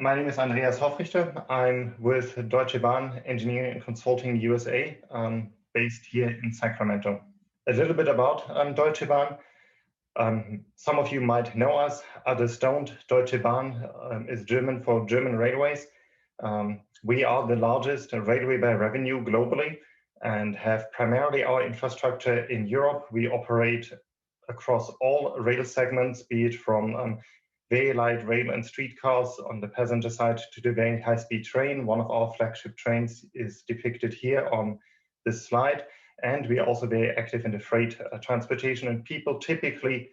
My name is Andreas Hofrichter. I'm with Deutsche Bahn Engineering and Consulting USA, based here in Sacramento. A little bit about Deutsche Bahn. Some of you might know us, others don't. Deutsche Bahn is German for German Railways. We are the largest railway by revenue globally and have primarily our infrastructure in Europe. We operate across all rail segments, be it from very light rail and streetcars on the passenger side to the very high-speed train. One of our flagship trains is depicted here on this slide. And we are also very active in the freight transportation, and people typically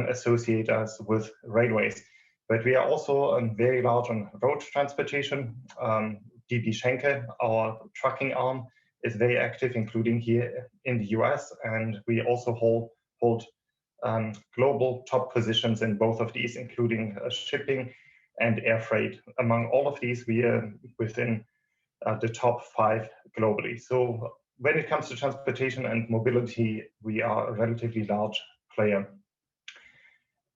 associate us with railways. But we are also very large on road transportation. DB Schenker, our trucking arm, is very active, including here in the US, and we also hold global top positions in both of these, including shipping and air freight. Among all of these, we are within the top 5 globally. So when it comes to transportation and mobility, we are a relatively large player.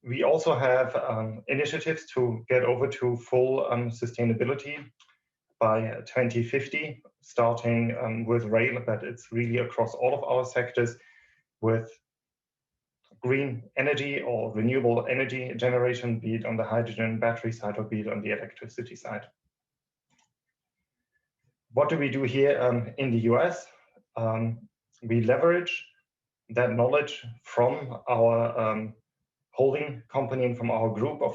We also have initiatives to get over to full sustainability by 2050, starting with rail, but it's really across all of our sectors with green energy or renewable energy generation, be it on the hydrogen battery side or be it on the electricity side. What do we do here in the US? We leverage that knowledge from our holding company and from our group of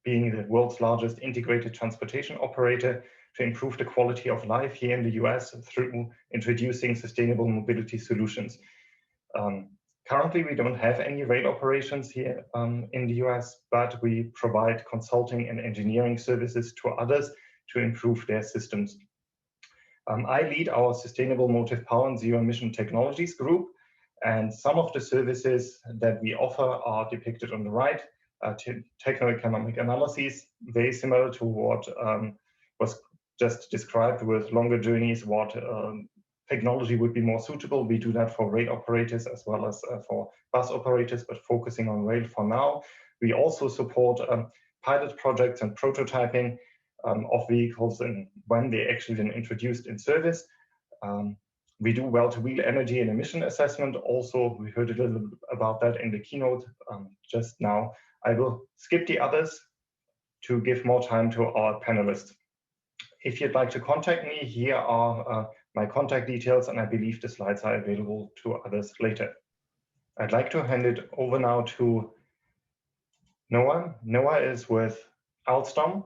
being the world's largest integrated transportation operator to improve the quality of life here in the US through introducing sustainable mobility solutions. Currently, we don't have any rail operations here in the US, but we provide consulting and engineering services to others to improve their systems. I lead our Sustainable Motive Power and Zero Emission Technologies group, and some of the services that we offer are depicted on the right. Techno-economic analyses, very similar to what was just described with longer journeys, what technology would be more suitable. We do that for rail operators as well as for bus operators, but focusing on rail for now. We also support pilot projects and prototyping of vehicles and when they're actually then introduced in service. We do well-to-wheel energy and emission assessment. Also, we heard a little about that in the keynote just now. I will skip the others to give more time to our panelists. If you'd like to contact me, here are my contact details, and I believe the slides are available to others later. I'd like to hand it over now to Noah. Noah is with Alstom.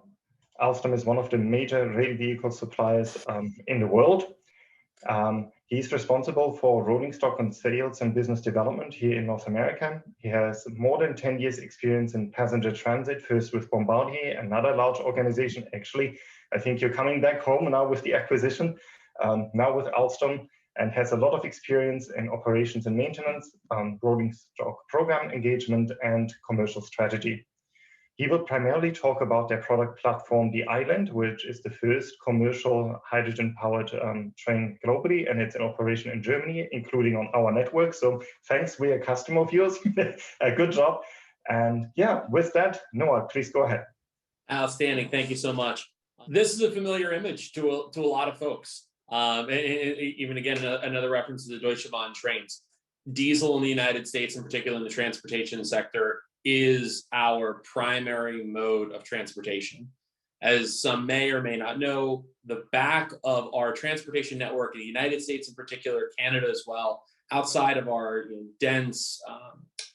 Alstom is one of the major rail vehicle suppliers in the world. He's responsible for rolling stock and sales and business development here in North America. He has more than 10 years experience in passenger transit, first with Bombardier, another large organization. Actually, I think you're coming back home now with the acquisition, now with Alstom, and has a lot of experience in operations and maintenance, rolling stock program engagement, and commercial strategy. He will primarily talk about their product platform, the Island, which is the first commercial hydrogen-powered train globally, and it's in operation in Germany, including on our network. So thanks, we're a customer of yours. A good job. And yeah, with that, Noah, please go ahead. Outstanding. Thank you so much. This is a familiar image to a lot of folks. And even again, another reference to the Deutsche Bahn trains. Diesel in the United States, in particular in the transportation sector, is our primary mode of transportation. As some may or may not know, the back of our transportation network in the United States in particular, Canada as well, outside of our dense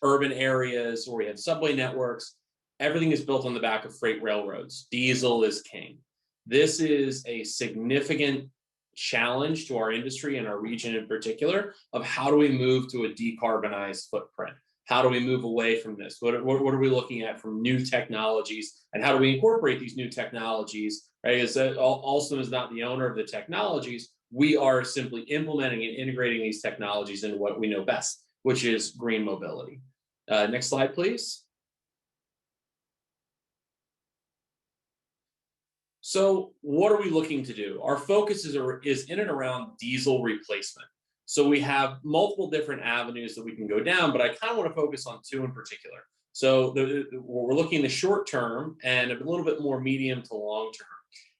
urban areas where we have subway networks, everything is built on the back of freight railroads. Diesel is king. This is a significant challenge to our industry and our region in particular of how do we move to a decarbonized footprint? How do we move away from this? What are we looking at from new technologies, and how do we incorporate these new technologies? Right? As Alstom is not the owner of the technologies, we are simply implementing and integrating these technologies into what we know best, which is green mobility. Next slide, please. So what are we looking to do? Our focus is in and around diesel replacement. So we have multiple different avenues that we can go down, but I kind of want to focus on 2 in particular. So what we're looking in the short term and a little bit more medium to long term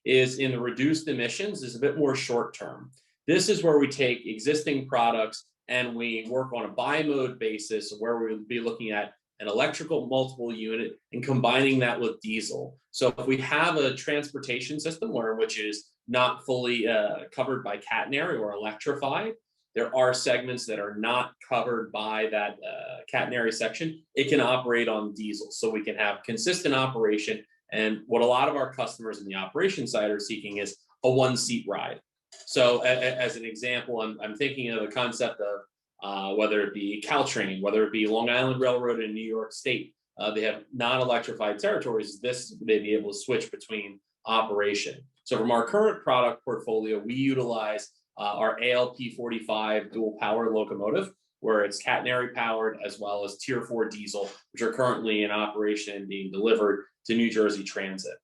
is in the reduced emissions is a bit more short term. This is where we take existing products and we work on a bi-mode basis where we'll be looking at an electrical multiple unit and combining that with diesel. So if we have a transportation system which is not fully covered by catenary or electrified, there are segments that are not covered by that catenary section. It can operate on diesel, so we can have consistent operation. And what a lot of our customers in the operation side are seeking is a one-seat ride. So as an example, I'm thinking of the concept of whether it be Caltrain, whether it be Long Island Railroad in New York State. They have non-electrified territories. This may be able to switch between operation. So from our current product portfolio, we utilize our ALP45 dual power locomotive, where it's catenary powered, as well as Tier 4 diesel, which are currently in operation and being delivered to New Jersey Transit.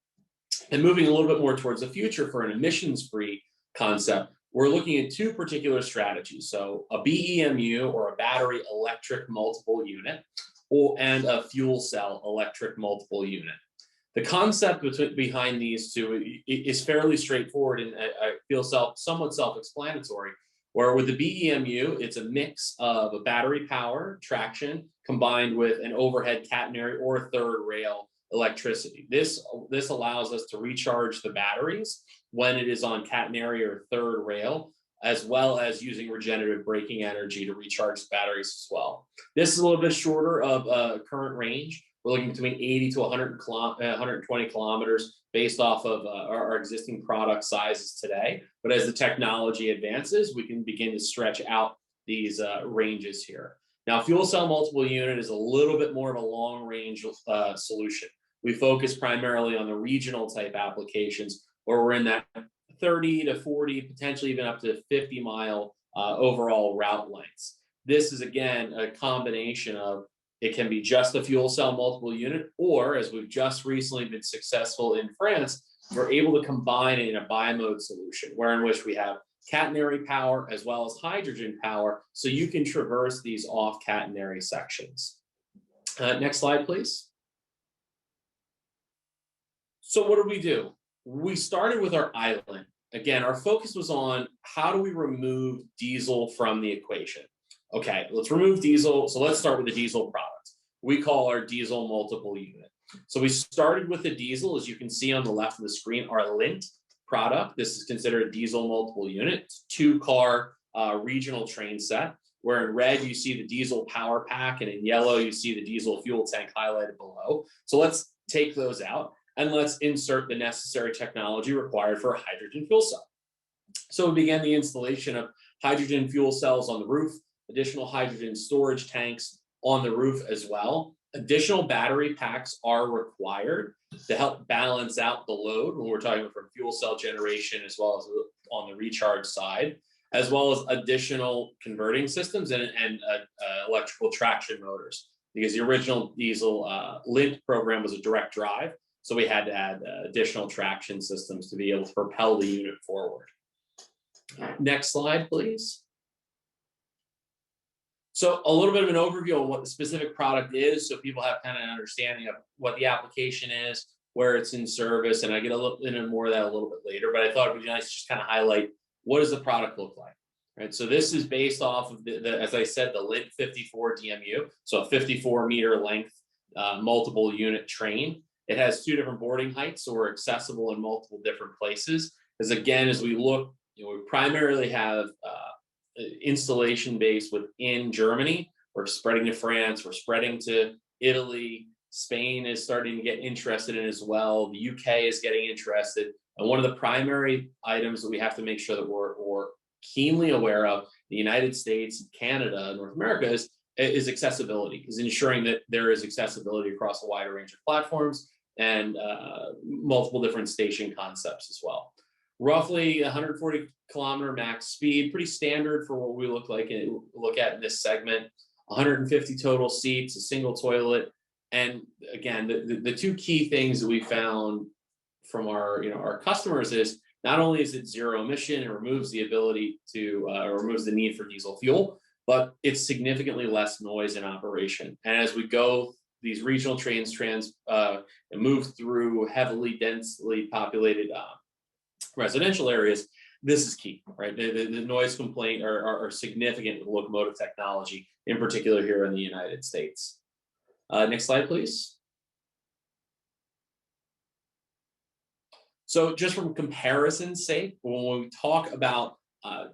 And moving a little bit more towards the future for an emissions-free concept, we're looking at two particular strategies. So a BEMU, or a battery electric multiple unit, and a fuel cell electric multiple unit. The concept behind these two is fairly straightforward, and I feel somewhat self-explanatory, where with the BEMU, it's a mix of a battery power traction combined with an overhead catenary or third rail electricity. This allows us to recharge the batteries when it is on catenary or third rail, as well as using regenerative braking energy to recharge the batteries as well. This is a little bit shorter of current range. We're looking between 80 to 120 kilometers based off of our existing product sizes today. But as the technology advances, we can begin to stretch out these ranges here. Now, fuel cell multiple unit is a little bit more of a long range solution. We focus primarily on the regional type applications, where we're in that 30 to 40, potentially even up to 50-mile overall route lengths. This is, again, a combination of, it can be just a fuel cell multiple unit, or as we've just recently been successful in France, we're able to combine it in a bi-mode solution, in which we have catenary power as well as hydrogen power, so you can traverse these off catenary sections. Next slide, please. So what did we do? We started with our island. Again, our focus was on how do we remove diesel from the equation? Okay, let's remove diesel. So let's start with the diesel product. We call our diesel multiple unit. So we started with the diesel, as you can see on the left of the screen, our Lint product. This is considered a diesel multiple unit. It's a two-car regional train set, where in red you see the diesel power pack, and in yellow you see the diesel fuel tank highlighted below. So let's take those out, and let's insert the necessary technology required for a hydrogen fuel cell. So we began the installation of hydrogen fuel cells on the roof, additional hydrogen storage tanks on the roof as well. Additional battery packs are required to help balance out the load when we're talking from fuel cell generation, as well as on the recharge side, as well as additional converting systems and electrical traction motors, because the original diesel Lint program was a direct drive. So we had to add additional traction systems to be able to propel the unit forward. Next slide, please. So a little bit of an overview of what the specific product is, so people have kind of an understanding of what the application is, where it's in service, and I get a little into more of that a little bit later, but I thought it'd be nice to just kind of highlight what does the product look like, right? So this is based off of, as I said, the Lint 54 DMU, so a 54-meter length multiple unit train. It has two different boarding heights, so we're accessible in multiple different places. Because again, as we look, we primarily have installation base within Germany. We're spreading to France, we're spreading to Italy. Spain is starting to get interested in as well. The UK is getting interested. And one of the primary items that we have to make sure that we're keenly aware of, the United States, Canada, North America, is accessibility, is ensuring that there is accessibility across a wider range of platforms and multiple different station concepts as well. Roughly 140 kilometer max speed, pretty standard for what we look at in this segment. 150 total seats, a single toilet, and again, the two key things that we found from our customers is not only is it zero emission, it removes the ability to removes the need for diesel fuel, but it's significantly less noise in operation. And as we go these regional trains move through heavily densely populated residential areas, this is key, right? The noise complaint are significant with locomotive technology, in particular here in the United States. Next slide, please. So just from comparison's sake, when we talk about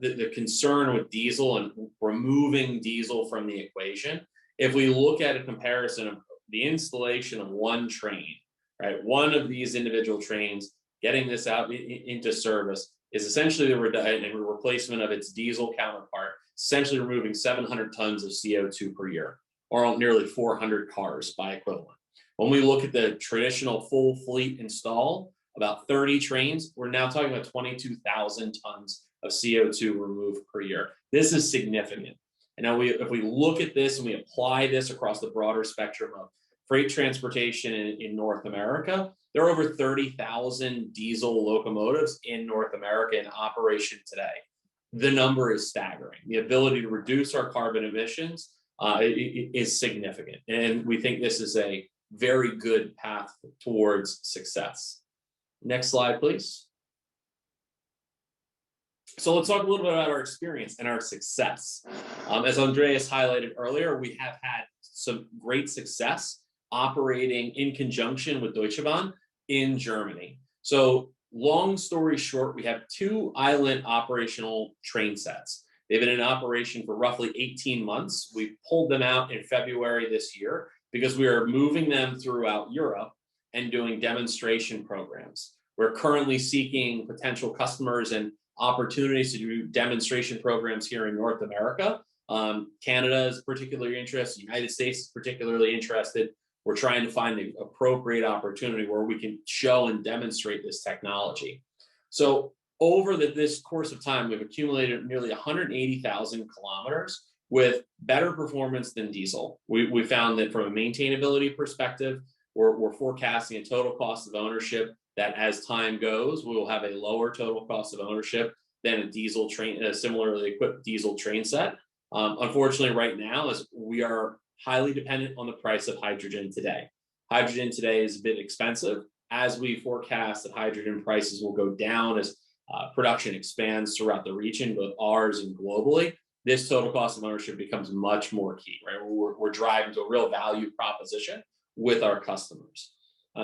the concern with diesel and removing diesel from the equation, if we look at a comparison of the installation of one train, right, one of these individual trains, getting this out into service is essentially the replacement of its diesel counterpart, essentially removing 700 tons of CO2 per year, or nearly 400 cars by equivalent. When we look at the traditional full fleet install, about 30 trains, we're now talking about 22,000 tons of CO2 removed per year. This is significant. And now if we look at this and we apply this across the broader spectrum of freight transportation in North America, there are over 30,000 diesel locomotives in North America in operation today. The number is staggering. The ability to reduce our carbon emissions is significant. And we think this is a very good path towards success. Next slide, please. So let's talk a little bit about our experience and our success. As Andreas highlighted earlier, we have had some great success operating in conjunction with Deutsche Bahn in Germany. So long story short, we have 2 island operational train sets. They've been in operation for roughly 18 months. We pulled them out in February this year because we are moving them throughout Europe and doing demonstration programs. We're currently seeking potential customers and opportunities to do demonstration programs here in North America. Canada is particularly interested, the United States is particularly interested. We're trying to find the appropriate opportunity where we can show and demonstrate this technology. So over this course of time, we've accumulated nearly 180,000 kilometers with better performance than diesel. We found that from a maintainability perspective, we're forecasting a total cost of ownership that as time goes, we will have a lower total cost of ownership than a diesel train, a similarly equipped diesel train set. Unfortunately, right now, as we are highly dependent on the price of hydrogen today. Hydrogen today is a bit expensive. As we forecast that hydrogen prices will go down as production expands throughout the region, both ours and globally, this total cost of ownership becomes much more key, right? We're driving to a real value proposition with our customers.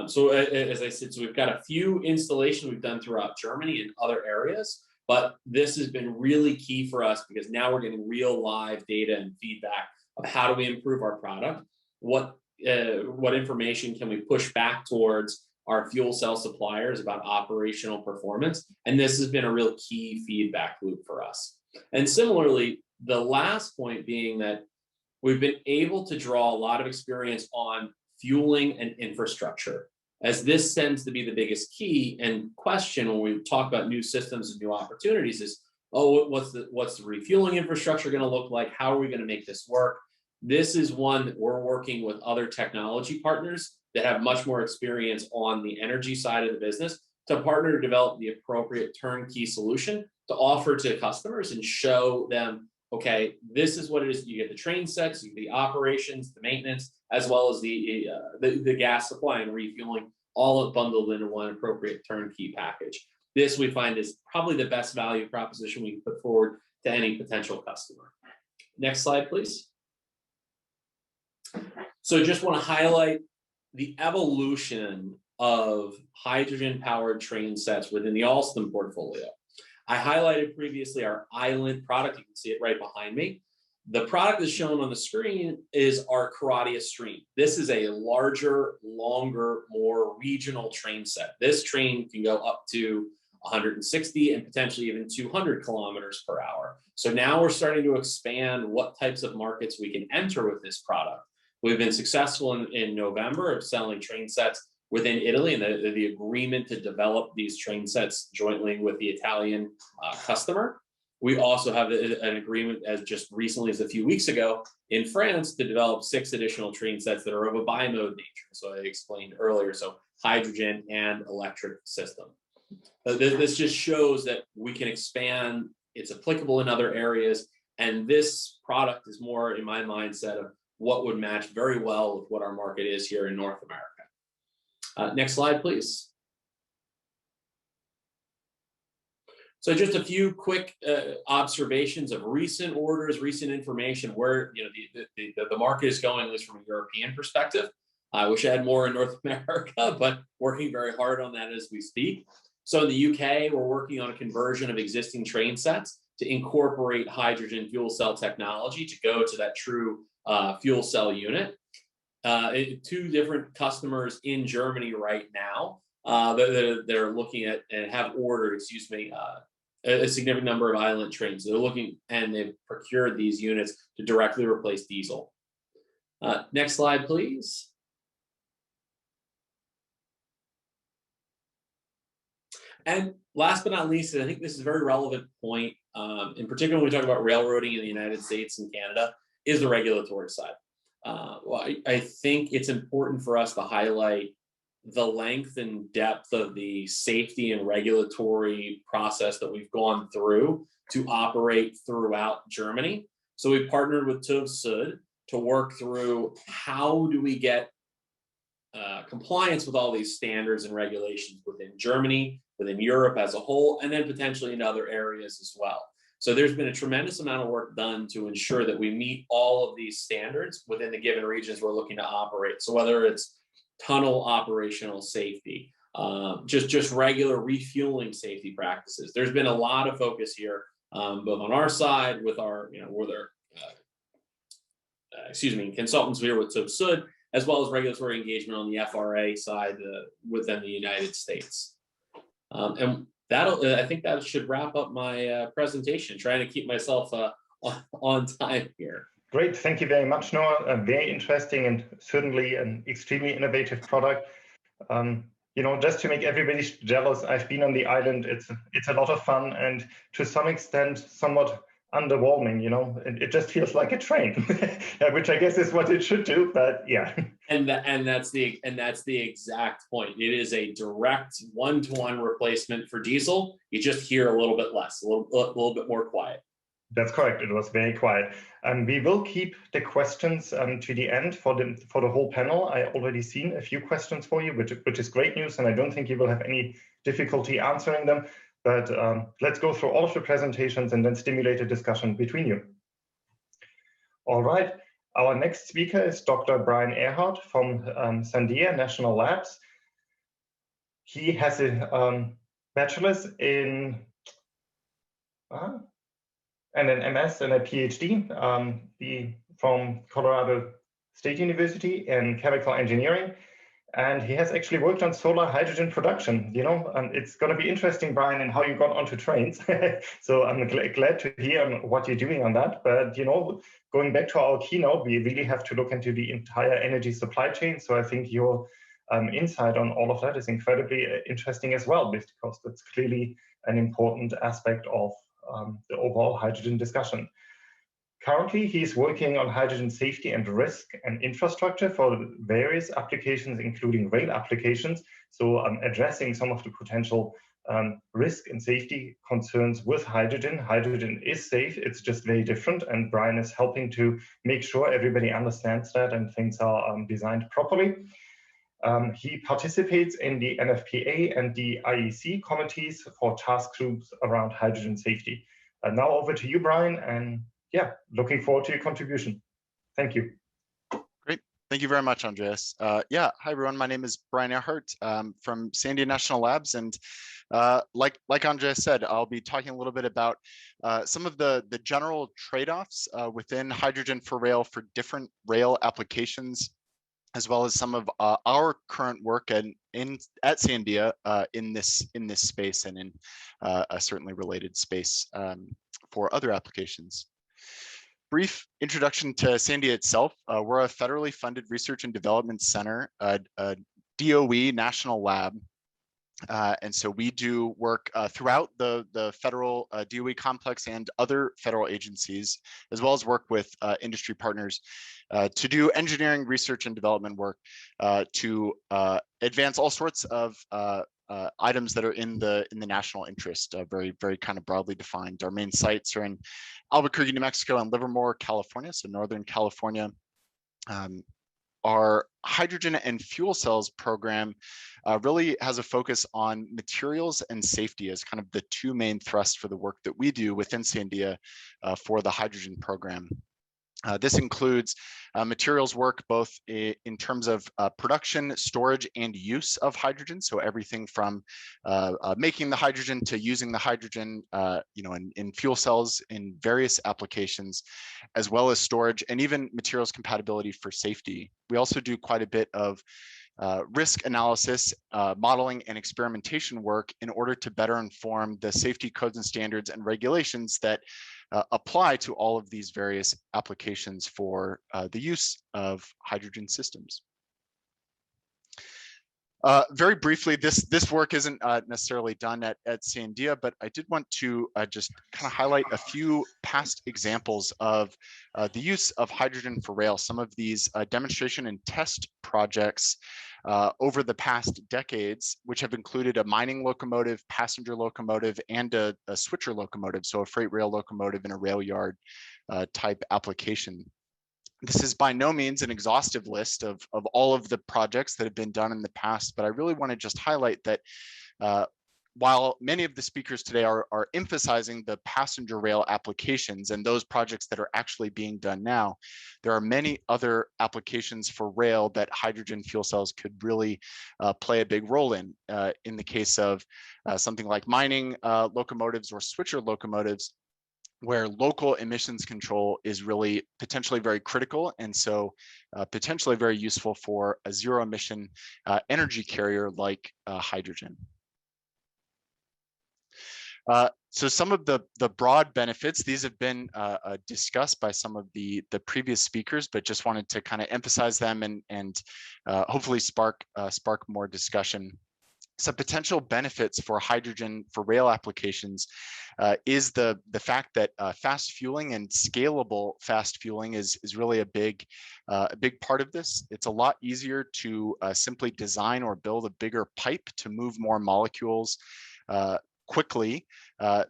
So as I said, so we've got a few installations we've done throughout Germany and other areas, but this has been really key for us because now we're getting real live data and feedback of how do we improve our product, what information can we push back towards our fuel cell suppliers about operational performance, and this has been a real key feedback loop for us. And similarly, the last point being that we've been able to draw a lot of experience on fueling and infrastructure, as this tends to be the biggest key and question when we talk about new systems and new opportunities is, oh, what's the refueling infrastructure going to look like? How are we going to make this work? This is one that we're working with other technology partners that have much more experience on the energy side of the business to partner to develop the appropriate turnkey solution to offer to customers and show them, okay, this is what it is. You get the train sets, you get the operations, the maintenance, as well as the gas supply and refueling, all bundled into one appropriate turnkey package. This we find is probably the best value proposition we can put forward to any potential customer. Next slide, please. So just want to highlight the evolution of hydrogen-powered train sets within the Alstom portfolio. I highlighted previously our Island product. You can see it right behind me. The product that's shown on the screen is our Caradia Stream. This is a larger, longer, more regional train set. This train can go up to 160 and potentially even 200 kilometers per hour. So now we're starting to expand what types of markets we can enter with this product. We've been successful in November of selling train sets within Italy, and the agreement to develop these train sets jointly with the Italian customer. We also have an agreement as just recently as a few weeks ago in France to develop 6 additional train sets that are of a bimode nature. So I explained earlier, so hydrogen and electric system. This just shows that we can expand, it's applicable in other areas, and this product is more in my mindset of what would match very well with what our market is here in North America. Next slide, please. So just a few quick observations of recent orders, recent information, where the market is going, at least from a European perspective. I wish I had more in North America, but working very hard on that as we speak. So in the UK, we're working on a conversion of existing train sets to incorporate hydrogen fuel cell technology to go to that true fuel cell unit. Two different customers in Germany right now that are looking at and have ordered, a significant number of island trains. They're looking, and they've procured these units to directly replace diesel. Next slide, please. And last but not least, and I think this is a very relevant point, in particular when we talk about railroading in the United States and Canada, is the regulatory side. I think it's important for us to highlight the length and depth of the safety and regulatory process that we've gone through to operate throughout Germany. So we partnered with TÜV SÜD to work through how do we get compliance with all these standards and regulations within Germany, within Europe as a whole, and then potentially in other areas as well. So there's been a tremendous amount of work done to ensure that we meet all of these standards within the given regions we're looking to operate. So whether it's tunnel operational safety, just regular refueling safety practices, there's been a lot of focus here, both on our side with our, consultants here with TÜV SÜD, as well as regulatory engagement on the FRA side within the United States. And I think that should wrap up my presentation, trying to keep myself on time here. Great, thank you very much, Noah. Very interesting and certainly an extremely innovative product. Just to make everybody jealous, I've been on the island. It's a lot of fun and to some extent somewhat underwhelming. It just feels like a train, which I guess is what it should do. But yeah. And that's the exact point. It is a direct one-to-one replacement for diesel. You just hear a little bit less, a little bit more quiet. That's correct. It was very quiet. We will keep the questions to the end for the whole panel. I already seen a few questions for you, which is great news, and I don't think you will have any difficulty answering them. But let's go through all of the presentations and then stimulate a discussion between you. All right. Our next speaker is Dr. Brian Earhart from Sandia National Labs. He has a bachelor's in and an MS and a PhD from Colorado State University in chemical engineering. And he has actually worked on solar hydrogen production. It's going to be interesting, Brian, in how you got onto trains. So I'm glad to hear what you're doing on that. But, going back to our keynote, we really have to look into the entire energy supply chain. So I think your insight on all of that is incredibly interesting as well, because that's clearly an important aspect of the overall hydrogen discussion. Currently, he's working on hydrogen safety and risk and infrastructure for various applications, including rail applications. So addressing some of the potential risk and safety concerns with hydrogen. Hydrogen is safe, it's just very different. And Brian is helping to make sure everybody understands that and things are designed properly. He participates in the NFPA and the IEC committees for task groups around hydrogen safety. Now over to you, Brian, and yeah, looking forward to your contribution. Thank you. Great. Thank you very much, Andreas. Hi, everyone. My name is Brian Earhart from Sandia National Labs. And like Andreas said, I'll be talking a little bit about some of the general trade-offs within hydrogen for rail for different rail applications, as well as some of our current work at Sandia in this space and in a certainly related space for other applications. Brief introduction to Sandia itself. We're a federally funded research and development center, a DOE national lab. And so we do work throughout the federal DOE complex and other federal agencies, as well as work with industry partners to do engineering, research, and development work to advance all sorts of items that are in the national interest, very kind of broadly defined. Our main sites are in Albuquerque, New Mexico, and Livermore, California, so Northern California. Our hydrogen and fuel cells program really has a focus on materials and safety as kind of the two main thrusts for the work that we do within Sandia for the hydrogen program. This includes materials work both in terms of production, storage, and use of hydrogen. So everything from making the hydrogen to using the hydrogen, in fuel cells in various applications, as well as storage and even materials compatibility for safety. We also do quite a bit of risk analysis, modeling, and experimentation work in order to better inform the safety codes and standards and regulations that apply to all of these various applications for the use of hydrogen systems. Very briefly, this work isn't necessarily done at Sandia, but I did want to just kind of highlight a few past examples of the use of hydrogen for rail. Some of these demonstration and test projects over the past decades, which have included a mining locomotive, passenger locomotive, and a switcher locomotive, so a freight rail locomotive in a rail yard type application. This is by no means an exhaustive list of all of the projects that have been done in the past, but I really want to just highlight that while many of the speakers today are emphasizing the passenger rail applications and those projects that are actually being done now, there are many other applications for rail that hydrogen fuel cells could really play a big role in the case of something like mining locomotives or switcher locomotives, where local emissions control is really potentially very critical, and so potentially very useful for a zero emission energy carrier like hydrogen. So some of the broad benefits, these have been discussed by some of the previous speakers, but just wanted to kind of emphasize them and hopefully spark more discussion. Some potential benefits for hydrogen for rail applications is the fact that fast fueling and scalable fast fueling is really a big part of this. It's a lot easier to simply design or build a bigger pipe to move more molecules quickly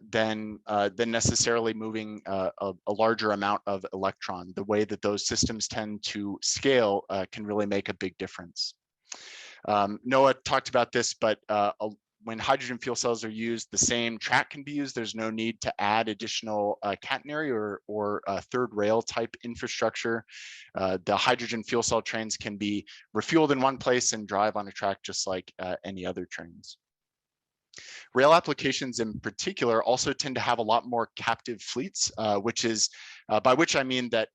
than necessarily moving a larger amount of electron. The way that those systems tend to scale can really make a big difference. Noah talked about this, but when hydrogen fuel cells are used, the same track can be used. There's no need to add additional catenary or third rail type infrastructure. The hydrogen fuel cell trains can be refueled in one place and drive on a track just like any other trains. Rail applications in particular also tend to have a lot more captive fleets, which is by which I mean that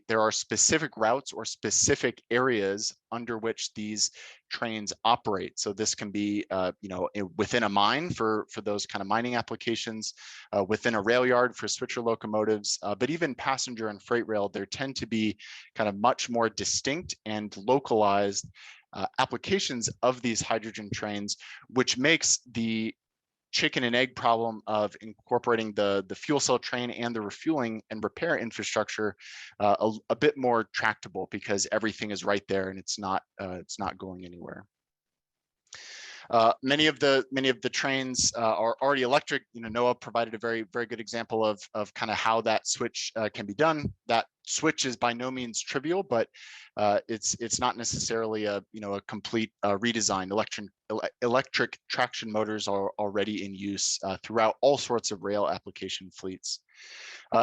there are specific routes or specific areas under which these trains operate. So this can be within a mine for those kind of mining applications, within a rail yard for switcher locomotives, but even passenger and freight rail, there tend to be kind of much more distinct and localized applications of these hydrogen trains, which makes the chicken and egg problem of incorporating the fuel cell train and the refueling and repair infrastructure a bit more tractable, because everything is right there and it's not going anywhere. Many of the trains are already electric. Noah provided a very good example of kind of how that switch can be done. That switch is by no means trivial, but it's not necessarily a complete redesign. Electric traction motors are already in use throughout all sorts of rail application fleets.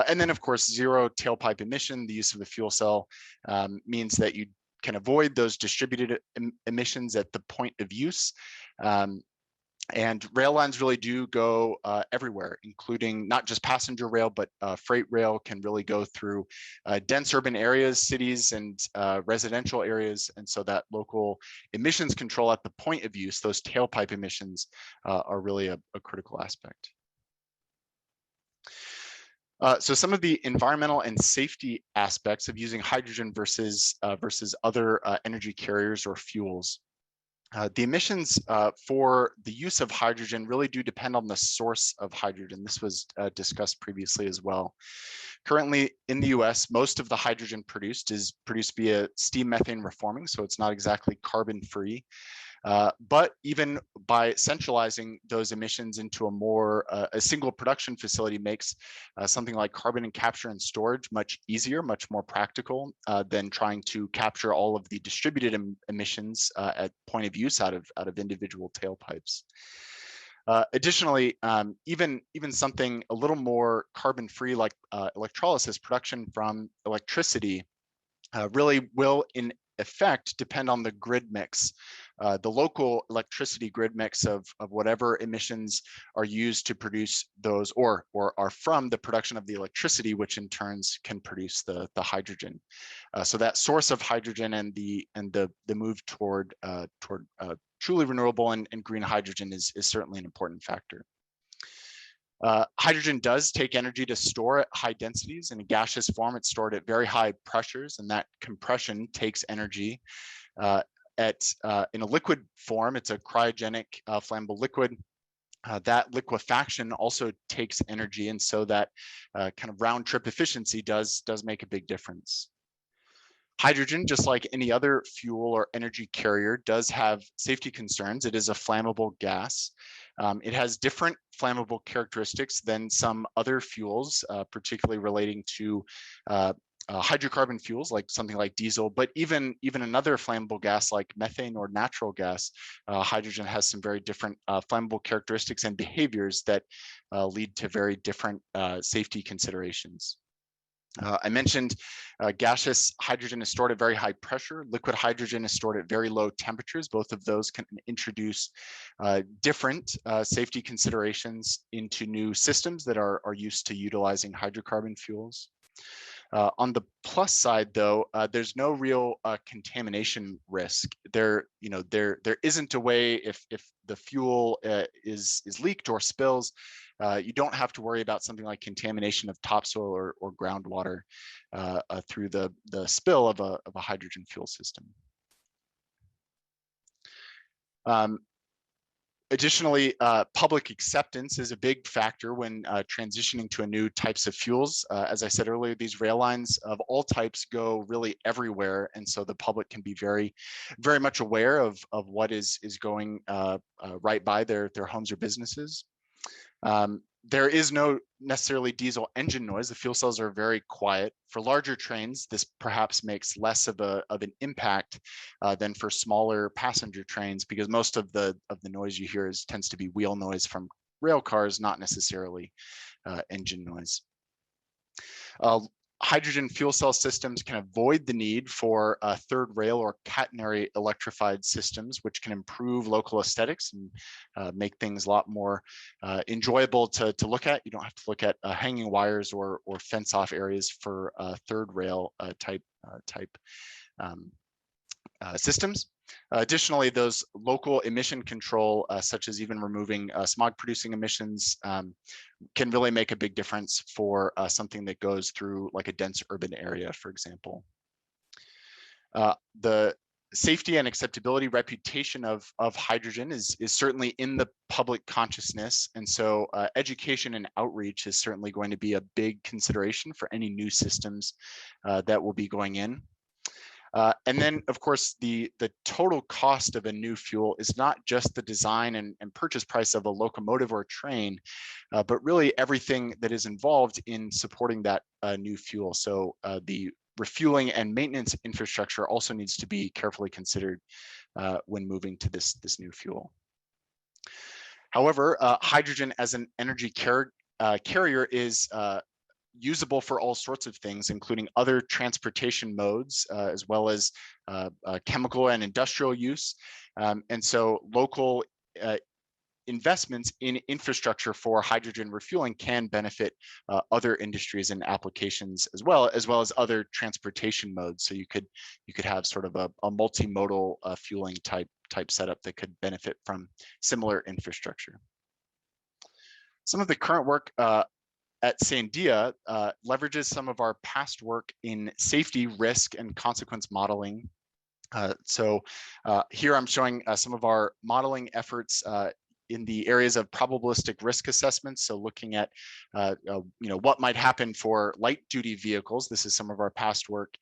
And then of course, zero tailpipe emission. The use of the fuel cell means that you can avoid those distributed emissions at the point of use. And rail lines really do go everywhere, including not just passenger rail, but freight rail can really go through dense urban areas, cities, and residential areas. And so that local emissions control at the point of use, those tailpipe emissions are really a critical aspect. So some of the environmental and safety aspects of using hydrogen versus other energy carriers or fuels. The emissions for the use of hydrogen really do depend on the source of hydrogen. This was discussed previously as well. Currently in the US, most of the hydrogen produced is produced via steam methane reforming, so it's not exactly carbon free. But even by centralizing those emissions into a single production facility makes something like carbon capture and storage much easier, much more practical than trying to capture all of the distributed emissions at point of use out of individual tailpipes. Additionally, even something a little more carbon-free like electrolysis production from electricity really will in effect depend on the grid mix, the local electricity grid mix of whatever emissions are used to produce those or are from the production of the electricity, which in turns can produce the hydrogen. So that source of hydrogen and the move toward truly renewable and green hydrogen is certainly an important factor. Hydrogen does take energy to store at high densities. In a gaseous form, it's stored at very high pressures, and that compression takes energy. In a liquid form, it's a cryogenic flammable liquid. That liquefaction also takes energy, and so that kind of round trip efficiency does make a big difference. Hydrogen, just like any other fuel or energy carrier, does have safety concerns. It is a flammable gas. It has different flammable characteristics than some other fuels, particularly relating to hydrocarbon fuels, like something like diesel, but even another flammable gas like methane or natural gas, hydrogen has some very different flammable characteristics and behaviors that lead to very different safety considerations. I mentioned gaseous hydrogen is stored at very high pressure. Liquid hydrogen is stored at very low temperatures. Both of those can introduce different safety considerations into new systems that are used to utilizing hydrocarbon fuels. On the plus side, though, there's no real contamination risk. There isn't a way if the fuel is leaked or spills, you don't have to worry about something like contamination of topsoil or groundwater through the spill of a hydrogen fuel system. Additionally, public acceptance is a big factor when transitioning to new types of fuels. As I said earlier, these rail lines of all types go really everywhere, and so the public can be very, very much aware of what is going right by their homes or businesses. There is no necessarily diesel engine noise. The fuel cells are very quiet. For larger trains, this perhaps makes less of an impact than for smaller passenger trains, because most of the noise you hear tends to be wheel noise from rail cars, not necessarily engine noise. Hydrogen fuel cell systems can avoid the need for third rail or catenary electrified systems, which can improve local aesthetics and make things a lot more enjoyable to look at. You don't have to look at hanging wires or fence off areas for third rail type systems. Additionally, those local emission control, such as even removing smog producing emissions, can really make a big difference for something that goes through like a dense urban area, for example. The safety and acceptability reputation of hydrogen is certainly in the public consciousness, and so education and outreach is certainly going to be a big consideration for any new systems that will be going in. And then, of course, the total cost of a new fuel is not just the design and purchase price of a locomotive or a train, but really everything that is involved in supporting that new fuel. So the refueling and maintenance infrastructure also needs to be carefully considered when moving to this new fuel. However, hydrogen as an energy carrier is usable for all sorts of things, including other transportation modes, as well as chemical and industrial use. And so local investments in infrastructure for hydrogen refueling can benefit other industries and applications as well as other transportation modes. So you could have sort of a multimodal fueling type setup that could benefit from similar infrastructure. Some of the current work at Sandia leverages some of our past work in safety, risk, and consequence modeling. So here I'm showing some of our modeling efforts in the areas of probabilistic risk assessments. So looking at, what might happen for light duty vehicles. This is some of our past work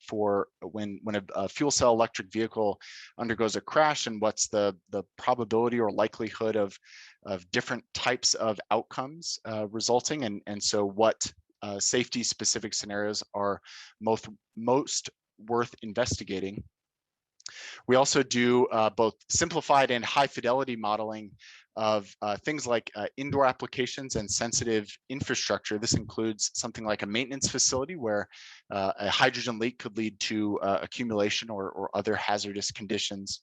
for when a fuel cell electric vehicle undergoes a crash, and what's the probability or likelihood of different types of outcomes resulting, and so what safety specific scenarios are most worth investigating. We also do both simplified and high fidelity modeling of things like indoor applications and sensitive infrastructure. This includes something like a maintenance facility where a hydrogen leak could lead to accumulation or other hazardous conditions.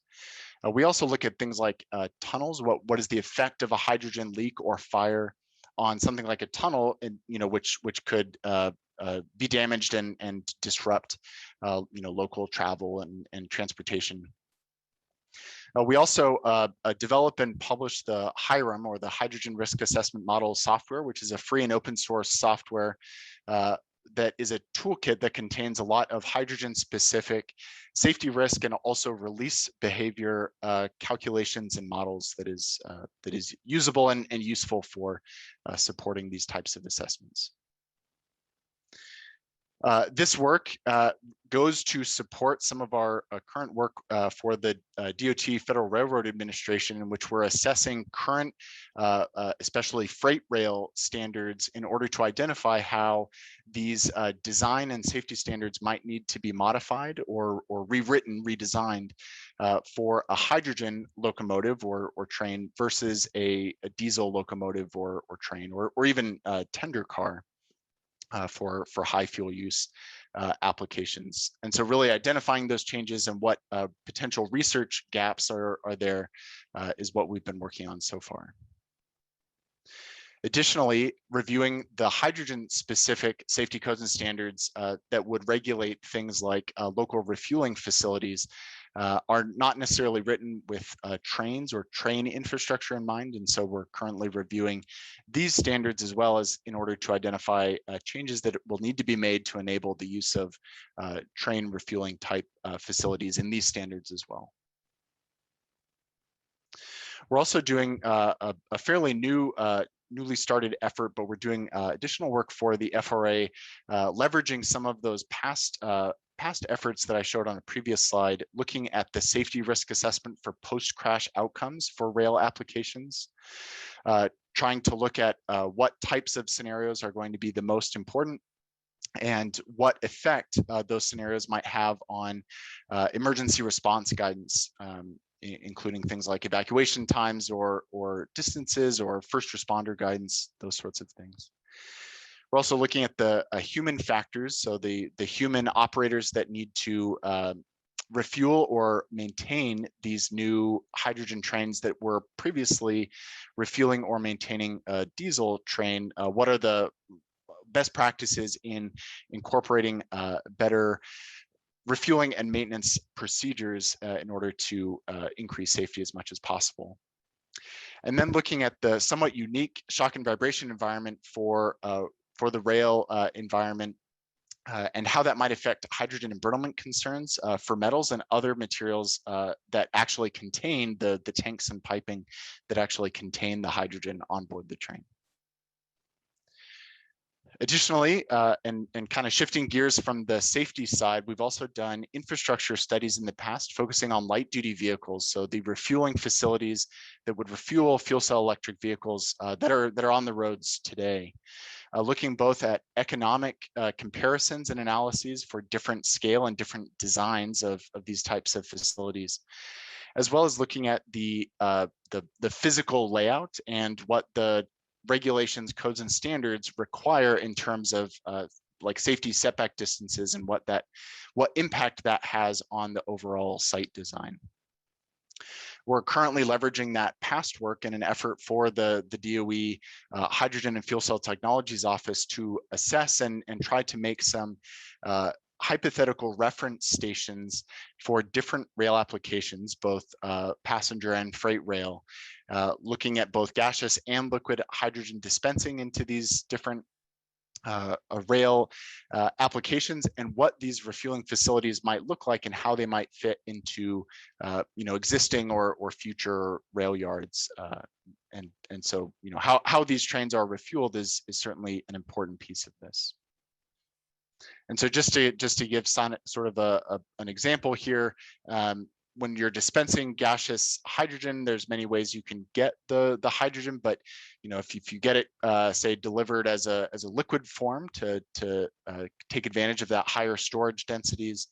We also look at things like tunnels. What is the effect of a hydrogen leak or fire on something like a tunnel, and which could be damaged and disrupt local travel and transportation. We also develop and publish the HIRAM, or the Hydrogen Risk Assessment Model software, which is a free and open source software that is a toolkit that contains a lot of hydrogen specific safety risk and also release behavior calculations and models that is usable and useful for supporting these types of assessments. This work goes to support some of our current work for the DOT Federal Railroad Administration, in which we're assessing current, especially freight rail standards, in order to identify how these design and safety standards might need to be modified or rewritten, redesigned for a hydrogen locomotive or train versus a diesel locomotive or train, or even a tender car. For high fuel use applications. And so really identifying those changes and what potential research gaps are there is what we've been working on so far. Additionally, reviewing the hydrogen specific safety codes and standards that would regulate things like local refueling facilities are not necessarily written with trains or train infrastructure in mind. And so we're currently reviewing these standards as well, as in order to identify changes that will need to be made to enable the use of train refueling type facilities in these standards as well. We're also doing a fairly newly started effort, but we're doing additional work for the FRA, leveraging some of those past efforts that I showed on a previous slide, looking at the safety risk assessment for post-crash outcomes for rail applications, trying to look at what types of scenarios are going to be the most important and what effect those scenarios might have on emergency response guidance, including things like evacuation times or distances or first responder guidance, those sorts of things. We're also looking at the human factors, so the human operators that need to refuel or maintain these new hydrogen trains that were previously refueling or maintaining a diesel train. What are the best practices in incorporating better refueling and maintenance procedures in order to increase safety as much as possible? And then looking at the somewhat unique shock and vibration environment for the rail environment and how that might affect hydrogen embrittlement concerns for metals and other materials that actually contain the tanks and piping that actually contain the hydrogen on board the train. Additionally, and kind of shifting gears from the safety side, we've also done infrastructure studies in the past focusing on light duty vehicles. So the refueling facilities that would refuel fuel cell electric vehicles that are on the roads today. Looking both at economic comparisons and analyses for different scale and different designs of these types of facilities, as well as looking at the physical layout and what the regulations, codes, and standards require in terms of like safety setback distances and what impact that has on the overall site design. We're currently leveraging that past work in an effort for the DOE Hydrogen and Fuel Cell Technologies Office to assess and try to make some hypothetical reference stations for different rail applications, both passenger and freight rail, looking at both gaseous and liquid hydrogen dispensing into these different rail applications and what these refueling facilities might look like and how they might fit into existing or future rail yards. And so how these trains are refueled is certainly an important piece of this. And so just to give sort of an example here, when you're dispensing gaseous hydrogen, there's many ways you can get the hydrogen, but if you get it say delivered as a liquid form to take advantage of that higher storage densities,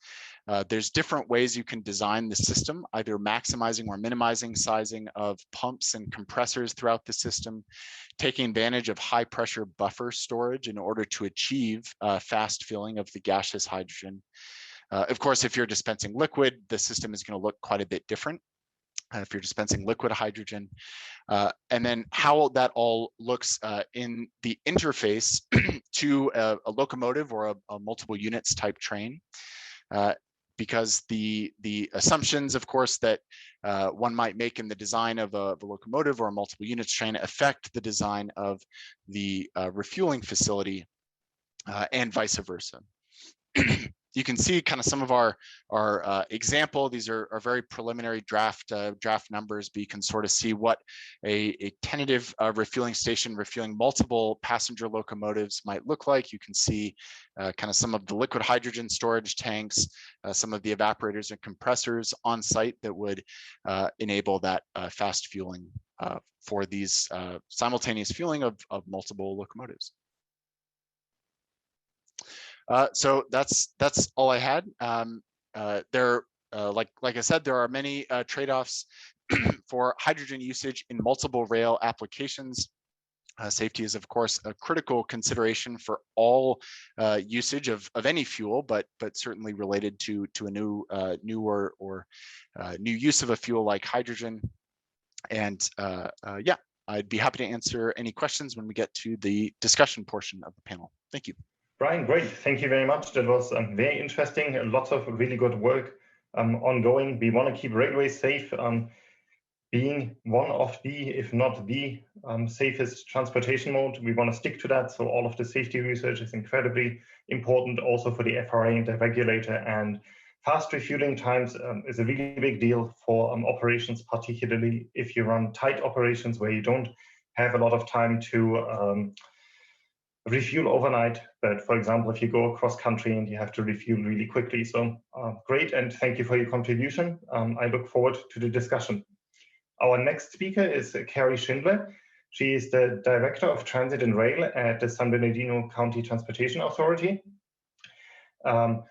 there's different ways you can design the system, either maximizing or minimizing sizing of pumps and compressors throughout the system, taking advantage of high pressure buffer storage in order to achieve fast filling of the gaseous hydrogen. Of course, if you're dispensing liquid, the system is going to look quite a bit different. If you're dispensing liquid hydrogen, and then how that all looks in the interface to a locomotive or a multiple units type train. Because the assumptions, of course, that one might make in the design of a locomotive or a multiple units train affect the design of the refueling facility and vice versa. You can see kind of some of our example. These are very preliminary draft numbers, but you can sort of see what a tentative refueling station refueling multiple passenger locomotives might look like. You can see kind of some of the liquid hydrogen storage tanks, some of the evaporators and compressors on site that would enable that fast fueling for these simultaneous fueling of multiple locomotives. So that's all I had. Like I said, there are many trade-offs for hydrogen usage in multiple rail applications. Safety is, of course, a critical consideration for all usage of any fuel, but certainly related to a new use of a fuel like hydrogen. And yeah, I'd be happy to answer any questions when we get to the discussion portion of the panel. Thank you. Brian, great. Thank you very much. That was very interesting. Lots of really good work ongoing. We want to keep railways safe, being one of the, if not the safest transportation mode. We want to stick to that. So all of the safety research is incredibly important also for the FRA and the regulator. And fast refueling times is a really big deal for operations, particularly if you run tight operations where you don't have a lot of time to refuel overnight, but for example, if you go across country and you have to refuel really quickly. So great, and thank you for your contribution. I look forward to the discussion. Our next speaker is Carrie Schindler. She is the Director of Transit and Rail at the San Bernardino County Transportation Authority. San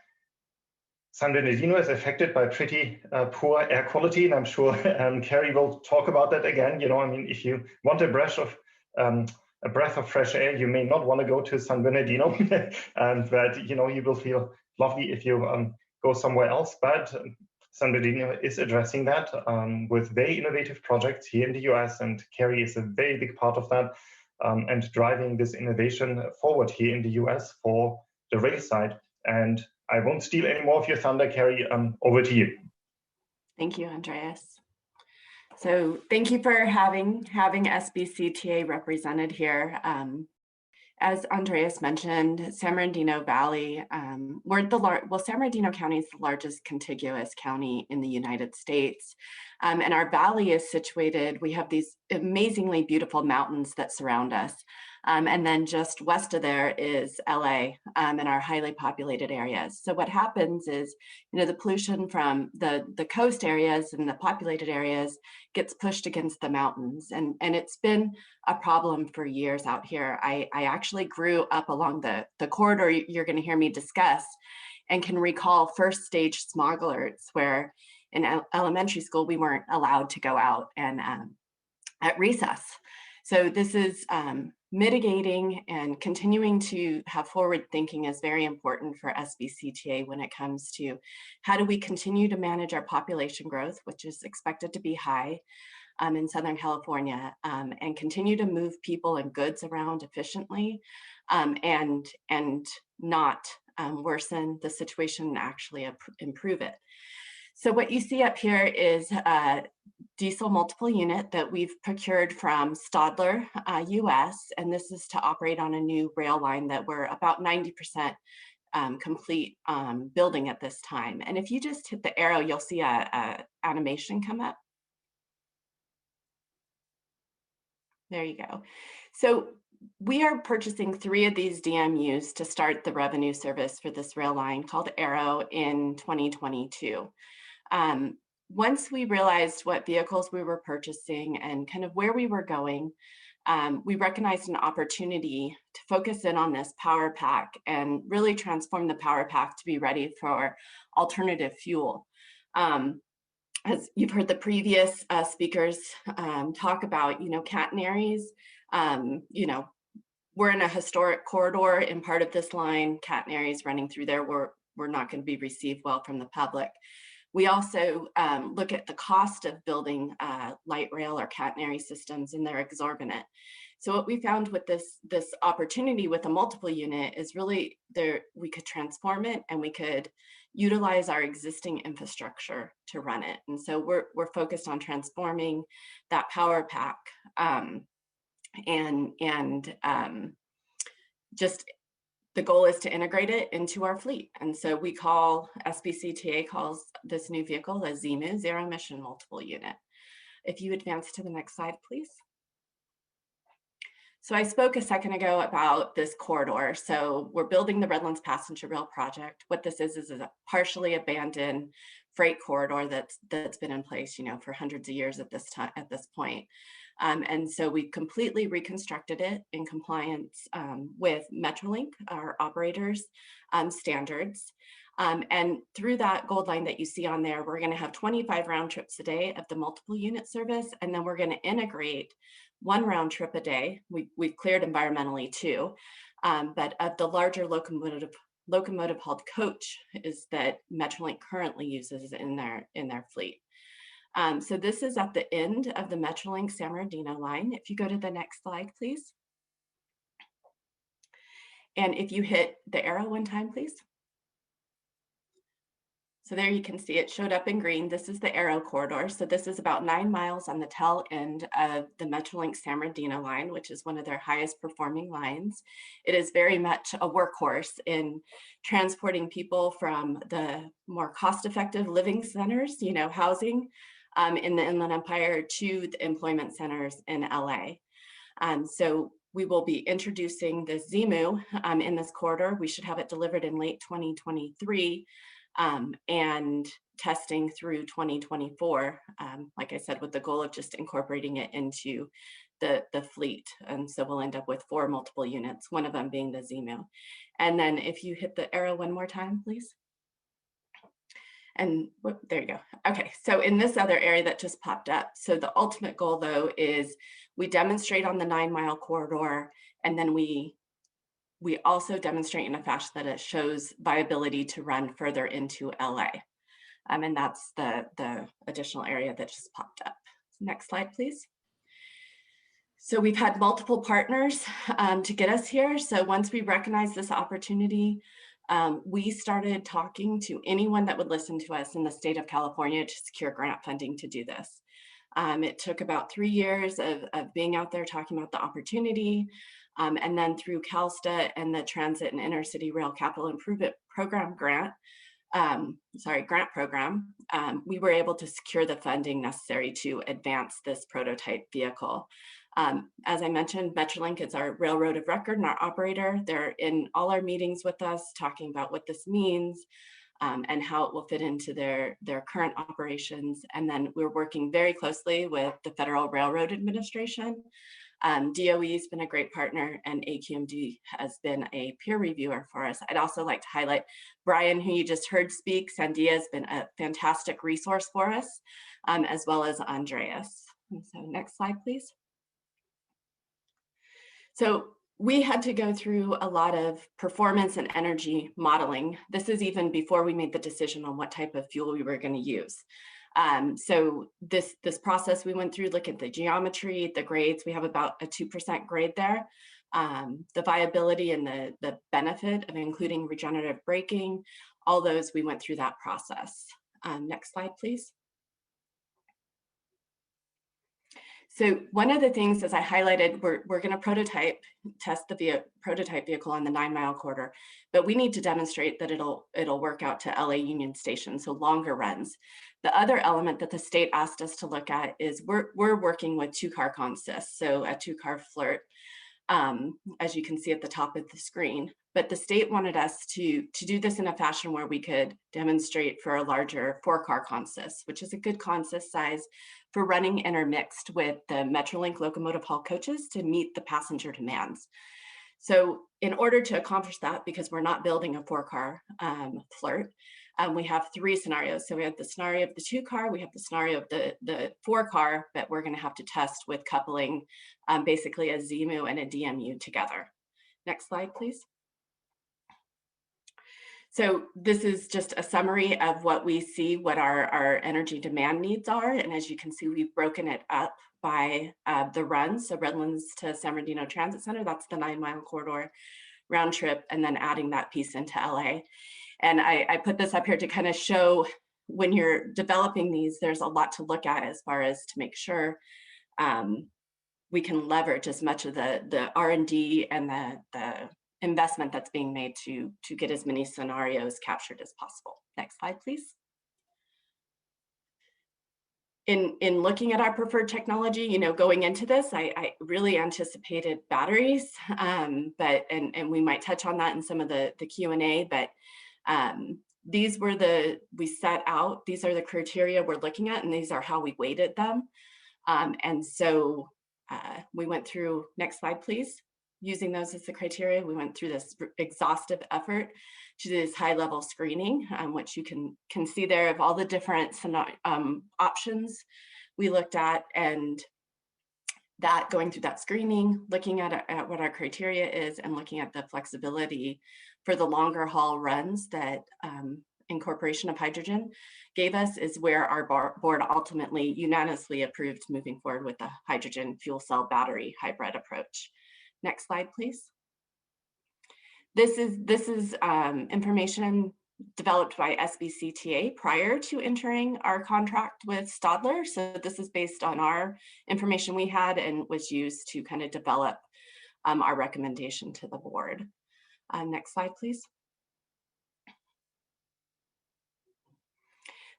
Bernardino is affected by pretty poor air quality, and I'm sure Carrie will talk about that again. I mean, if you want a breath of fresh air, you may not want to go to San Bernardino, but you will feel lovely if you go somewhere else. But San Bernardino is addressing that with very innovative projects here in the US, and Carrie is a very big part of that and driving this innovation forward here in the US for the rail side. And I won't steal any more of your thunder, Carrie. Over to you. Thank you, Andreas. So thank you for having SBCTA represented here. As Andreas mentioned, San Bernardino Valley, San Bernardino County is the largest contiguous county in the United States. And our valley is situated, we have these amazingly beautiful mountains that surround us. And then just west of there is LA and our highly populated areas. So what happens is, the pollution from the coast areas and the populated areas gets pushed against the mountains. And it's been a problem for years out here. I actually grew up along the corridor you're going to hear me discuss, and can recall first stage smog alerts where in elementary school we weren't allowed to go out and at recess. So this is mitigating and continuing to have forward thinking is very important for SBCTA when it comes to how do we continue to manage our population growth, which is expected to be high in Southern California, and continue to move people and goods around efficiently, and not worsen the situation and actually improve it. So what you see up here is a diesel multiple unit that we've procured from Stadler, US, and this is to operate on a new rail line that we're about 90% complete building at this time. And if you just hit the arrow, you'll see a animation come up. There you go. So we are purchasing 3 of these DMUs to start the revenue service for this rail line called Arrow in 2022. Once we realized what vehicles we were purchasing and kind of where we were going, we recognized an opportunity to focus in on this power pack and really transform the power pack to be ready for alternative fuel. As you've heard the previous speakers talk about, catenaries, we're in a historic corridor in part of this line. Catenaries running through there were not going to be received well from the public. We also look at the cost of building light rail or catenary systems, and they're exorbitant. So what we found with this opportunity with a multiple unit is really we could transform it and we could utilize our existing infrastructure to run it. And so we're focused on transforming that power pack just the goal is to integrate it into our fleet. And so SBCTA calls this new vehicle a ZEMU, zero emission multiple unit. If you advance to the next slide, please. So I spoke a second ago about this corridor. So we're building the Redlands Passenger Rail project. What this is a partially abandoned freight corridor that's been in place, for hundreds of years at this point. And so we completely reconstructed it in compliance with Metrolink, our operators' standards. And through that gold line that you see on there, we're going to have 25 round trips a day of the multiple unit service, and then we're going to integrate 1 round trip a day. We've cleared environmentally too, but of the larger locomotive hauled coach is that Metrolink currently uses in their fleet. So this is at the end of the Metrolink San Bernardino line. If you go to the next slide, please. And if you hit the arrow one time, please. So there you can see it showed up in green. This is the Arrow corridor. So this is about 9 miles on the tail end of the Metrolink San Bernardino line, which is one of their highest performing lines. It is very much a workhorse in transporting people from the more cost-effective living centers, housing in the Inland Empire to the employment centers in LA. So we will be introducing the ZEMU in this corridor. We should have it delivered in late 2023. And testing through 2024, like I said, with the goal of just incorporating it into the fleet. And so we'll end up with 4 multiple units, one of them being the ZEMU. And then if you hit the arrow one more time, please. And there you go. Okay, so in this other area that just popped up, so the ultimate goal though is we demonstrate on the 9 mile corridor, and then we also demonstrate in a fashion that it shows viability to run further into LA. And that's the additional area that just popped up. Next slide, please. So we've had multiple partners to get us here. So once we recognized this opportunity, we started talking to anyone that would listen to us in the state of California to secure grant funding to do this. It took about 3 years of being out there talking about the opportunity. And then through CalSTA and the Transit and Intercity Rail Capital Improvement Program grant program, we were able to secure the funding necessary to advance this prototype vehicle. As I mentioned, Metrolink is our railroad of record and our operator. They're in all our meetings with us talking about what this means and how it will fit into their current operations. And then we're working very closely with the Federal Railroad Administration. DOE has been a great partner, and AQMD has been a peer reviewer for us. I'd also like to highlight Brian, who you just heard speak. Sandia has been a fantastic resource for us, as well as Andreas. And so next slide, please. So we had to go through a lot of performance and energy modeling. This is even before we made the decision on what type of fuel we were going to use. So this process we went through, look at the geometry, the grades. We have about a 2% grade there. The viability and the benefit of including regenerative braking, all those, we went through that process. Next slide, please. So one of the things, as I highlighted, we're going to test the prototype vehicle on the 9 Mile corridor, but we need to demonstrate that it'll work out to LA Union Station, so longer runs. The other element that the state asked us to look at is we're working with 2-car consist, so a 2-car flirt, as you can see at the top of the screen. But the state wanted us to do this in a fashion where we could demonstrate for a larger 4-car consist, which is a good consist size for running intermixed with the Metrolink locomotive hall coaches to meet the passenger demands. So in order to accomplish that, because we're not building a 4-car flirt, we have 3 scenarios. So we have the scenario of the 2-car, we have the scenario of the 4-car, but we're going to have to test with coupling basically a ZEMU and a DMU together. Next slide, please. So this is just a summary of what we see, what our energy demand needs are. And as you can see, we've broken it up by the runs. So Redlands to San Bernardino Transit Center, that's the 9 Mile corridor round trip, and then adding that piece into LA. And I put this up here to kind of show when you're developing these, there's a lot to look at as far as to make sure we can leverage as much of the R&D and the investment that's being made to get as many scenarios captured as possible. Next slide, please. In looking at our preferred technology, you know, going into this, I really anticipated batteries, but we might touch on that in some of the Q&A, but these were we set out, these are the criteria we're looking at, and these are how we weighted them. And so we went through, next slide, please. Using those as the criteria, we went through this exhaustive effort to do this high-level screening, which you can see there of all the different options we looked at, and that going through that screening, looking at what our criteria is, and looking at the flexibility for the longer haul runs that incorporation of hydrogen gave us is where our board ultimately unanimously approved moving forward with the hydrogen fuel cell battery hybrid approach. Next slide, please. This is information developed by SBCTA prior to entering our contract with Stadler. So this is based on our information we had and was used to kind of develop our recommendation to the board. Next slide, please.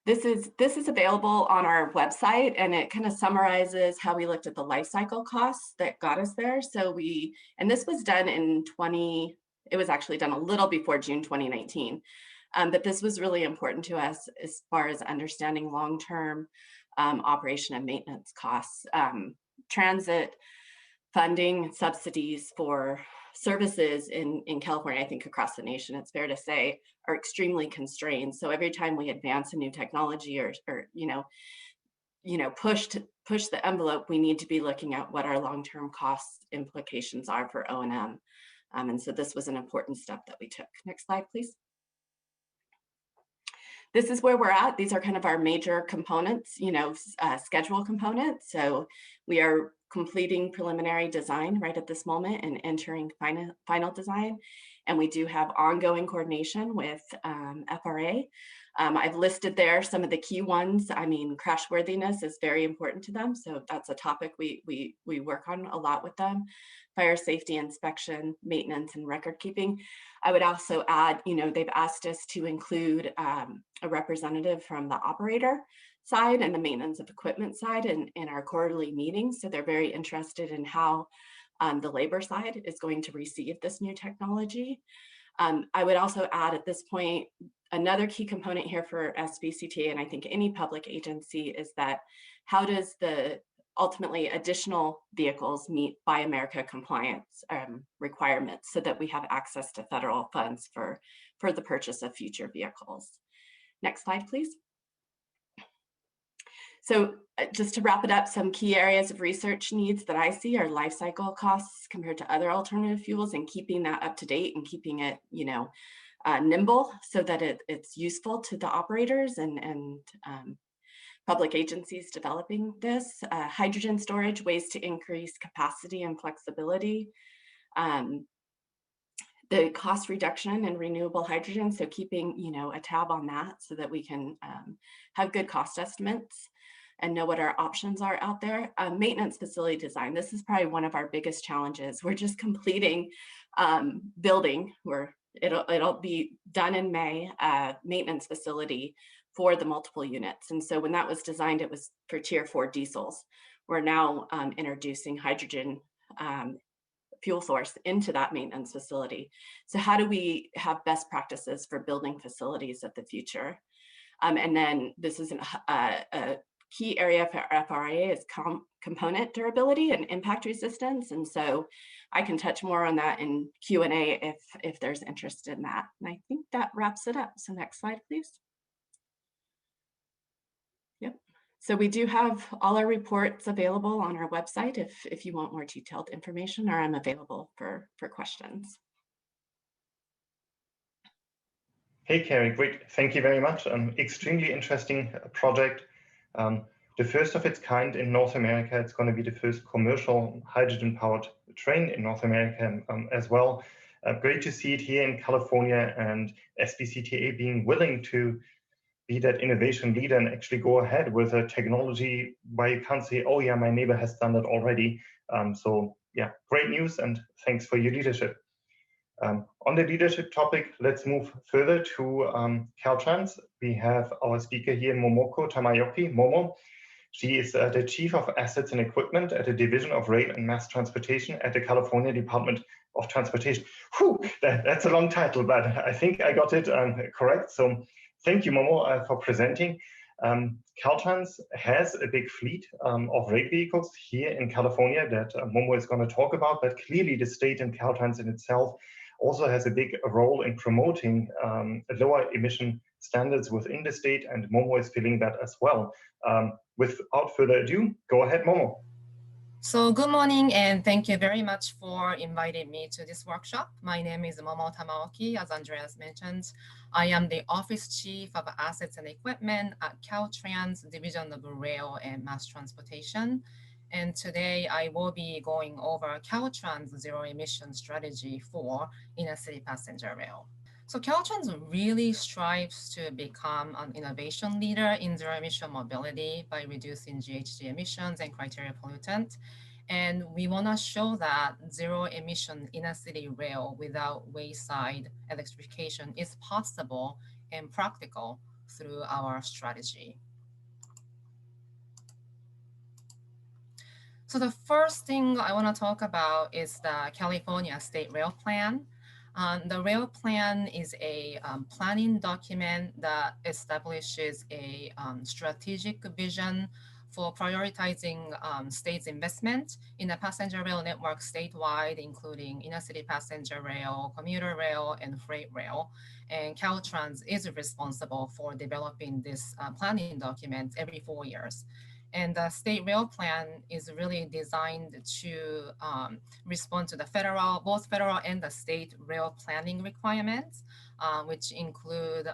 This is available on our website, and it kind of summarizes how we looked at the life cycle costs that got us there. So and this was done in it was actually done a little before June 2019, but this was really important to us as far as understanding long-term operation and maintenance costs. Transit funding subsidies for services in California, I think across the nation, it's fair to say, are extremely constrained. So every time we advance a new technology or push the envelope, we need to be looking at what our long-term cost implications are for O&M. And so this was an important step that we took. Next slide, please. This is where we're at. These are kind of our major components, schedule components. So we are completing preliminary design right at this moment and entering final design. And we do have ongoing coordination with FRA. I've listed there some of the key ones. I mean, crashworthiness is very important to them. So that's a topic we work on a lot with them. Fire safety inspection, maintenance, and record keeping. I would also add, they've asked us to include a representative from the operator side and the maintenance of equipment side in our quarterly meetings. So they're very interested in how the labor side is going to receive this new technology. I would also add at this point, another key component here for SBCTA, and I think any public agency, is that how does the ultimately additional vehicles meet Buy America compliance requirements so that we have access to federal funds for the purchase of future vehicles. Next slide, please. So just to wrap it up, some key areas of research needs that I see are life cycle costs compared to other alternative fuels, and keeping that up to date and keeping it, nimble so that it's useful to the operators and public agencies developing this. Hydrogen storage, ways to increase capacity and flexibility. the cost reduction in renewable hydrogen, so keeping a tab on that so that we can have good cost estimates and know what our options are out there. Maintenance facility design, this is probably one of our biggest challenges. We're just completing building, it'll be done in May, maintenance facility for the multiple units. And so when that was designed, it was for tier 4 diesels. We're now introducing hydrogen fuel source into that maintenance facility. So how do we have best practices for building facilities of the future? And then this is a key area for FRA is component durability and impact resistance. And so I can touch more on that in Q&A if there's interest in that. And I think that wraps it up. So next slide, please. Yep. So we do have all our reports available on our website if you want more detailed information, or I'm available for questions. Hey, Carrie, great. Thank you very much. Extremely interesting project. The first of its kind in North America. It's going to be the first commercial hydrogen-powered train in North America as well. Great to see it here in California, and SBCTA being willing to be that innovation leader and actually go ahead with a technology where you can't say, oh yeah, my neighbor has done that already. So yeah, great news, and thanks for your leadership. On the leadership topic, let's move further to Caltrans. We have our speaker here, Momoko Tamayoki. Momo, she is the Chief of Assets and Equipment at the Division of Rail and Mass Transportation at the California Department of Transportation. Whew, that's a long title, but I think I got it correct. So thank you, Momo, for presenting. Caltrans has a big fleet of rail vehicles here in California that Momo is going to talk about, but clearly the state and Caltrans in itself also has a big role in promoting lower emission standards within the state, and Momo is feeling that as well. Without further ado, go ahead, Momo. So good morning, and thank you very much for inviting me to this workshop. My name is Momo Tamaoki, as Andreas mentioned. I am the Office Chief of Assets and Equipment at Caltrans Division of Rail and Mass Transportation. And today I will be going over Caltrans zero emission strategy for inner city passenger rail. So Caltrans really strives to become an innovation leader in zero emission mobility by reducing GHG emissions and criteria pollutant. And we want to show that zero emission inner city rail without wayside electrification is possible and practical through our strategy. So the first thing I want to talk about is the California State Rail Plan. The rail plan is a planning document that establishes a strategic vision for prioritizing states' investment in the passenger rail network statewide, including inner city passenger rail, commuter rail, and freight rail. And Caltrans is responsible for developing this planning document every 4 years. And the state rail plan is really designed to respond to the both federal and the state rail planning requirements, which include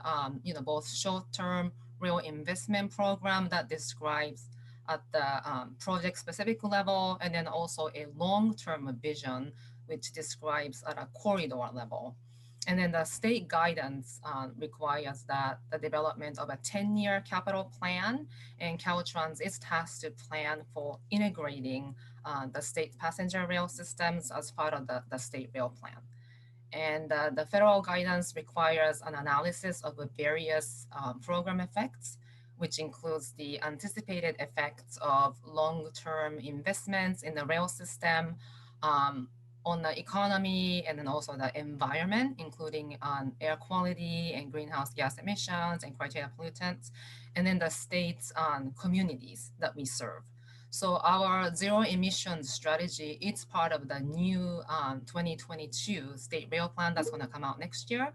both short-term rail investment program that describes at the project-specific level, and then also a long-term vision, which describes at a corridor level. And then the state guidance requires that the development of a 10-year capital plan, and Caltrans is tasked to plan for integrating the state passenger rail systems as part of the state rail plan. And the federal guidance requires an analysis of the various program effects, which includes the anticipated effects of long-term investments in the rail system, on the economy, and then also the environment, including air quality and greenhouse gas emissions and criteria pollutants, and then the state's communities that we serve. So our zero emissions strategy, it's part of the new 2022 state rail plan that's gonna come out next year.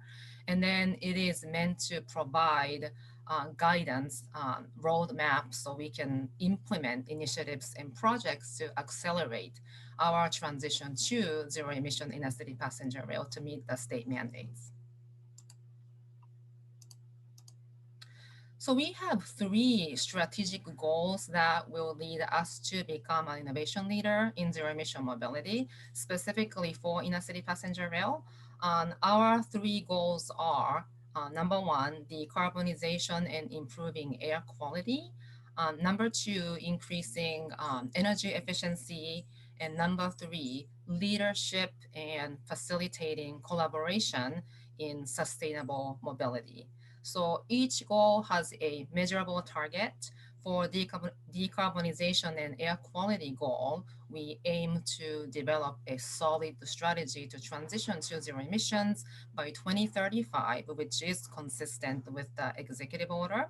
And then it is meant to provide guidance, roadmap, so we can implement initiatives and projects to accelerate our transition to zero emission inner city passenger rail to meet the state mandates. So we have 3 strategic goals that will lead us to become an innovation leader in zero emission mobility, specifically for inner city passenger rail. Our 3 goals are number 1, decarbonization and improving air quality. Number 2, increasing energy efficiency. And number 3, leadership and facilitating collaboration in sustainable mobility. So each goal has a measurable target. For decarbonization and air quality goal, we aim to develop a solid strategy to transition to zero emissions by 2035, which is consistent with the executive order,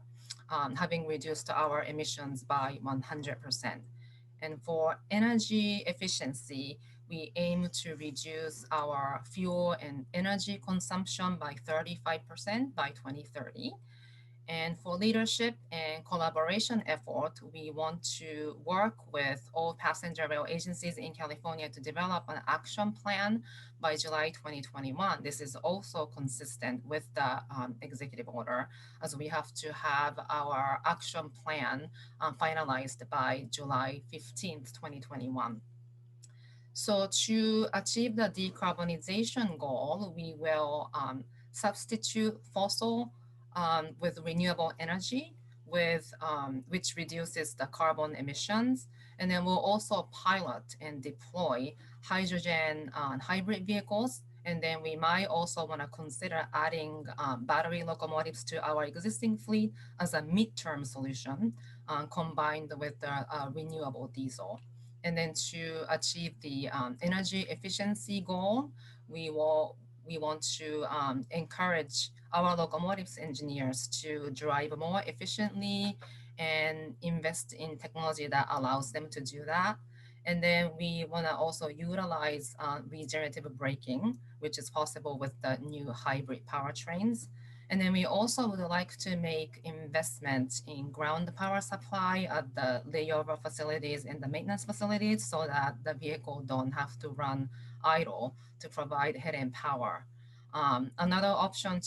having reduced our emissions by 100%. And for energy efficiency, we aim to reduce our fuel and energy consumption by 35% by 2030. And for leadership and collaboration effort, we want to work with all passenger rail agencies in California to develop an action plan by July 2021. This is also consistent with the executive order, as we have to have our action plan finalized by July 15th, 2021. So to achieve the decarbonization goal, we will substitute fossil with renewable energy, which reduces the carbon emissions. And then we'll also pilot and deploy hydrogen hybrid vehicles. And then we might also want to consider adding battery locomotives to our existing fleet as a midterm solution combined with the renewable diesel. And then to achieve the energy efficiency goal, we want to encourage our locomotives engineers to drive more efficiently and invest in technology that allows them to do that. And then we want to also utilize regenerative braking, which is possible with the new hybrid powertrains. And then we also would like to make investments in ground power supply at the layover facilities and the maintenance facilities so that the vehicle don't have to run idle to provide head-end power. Another option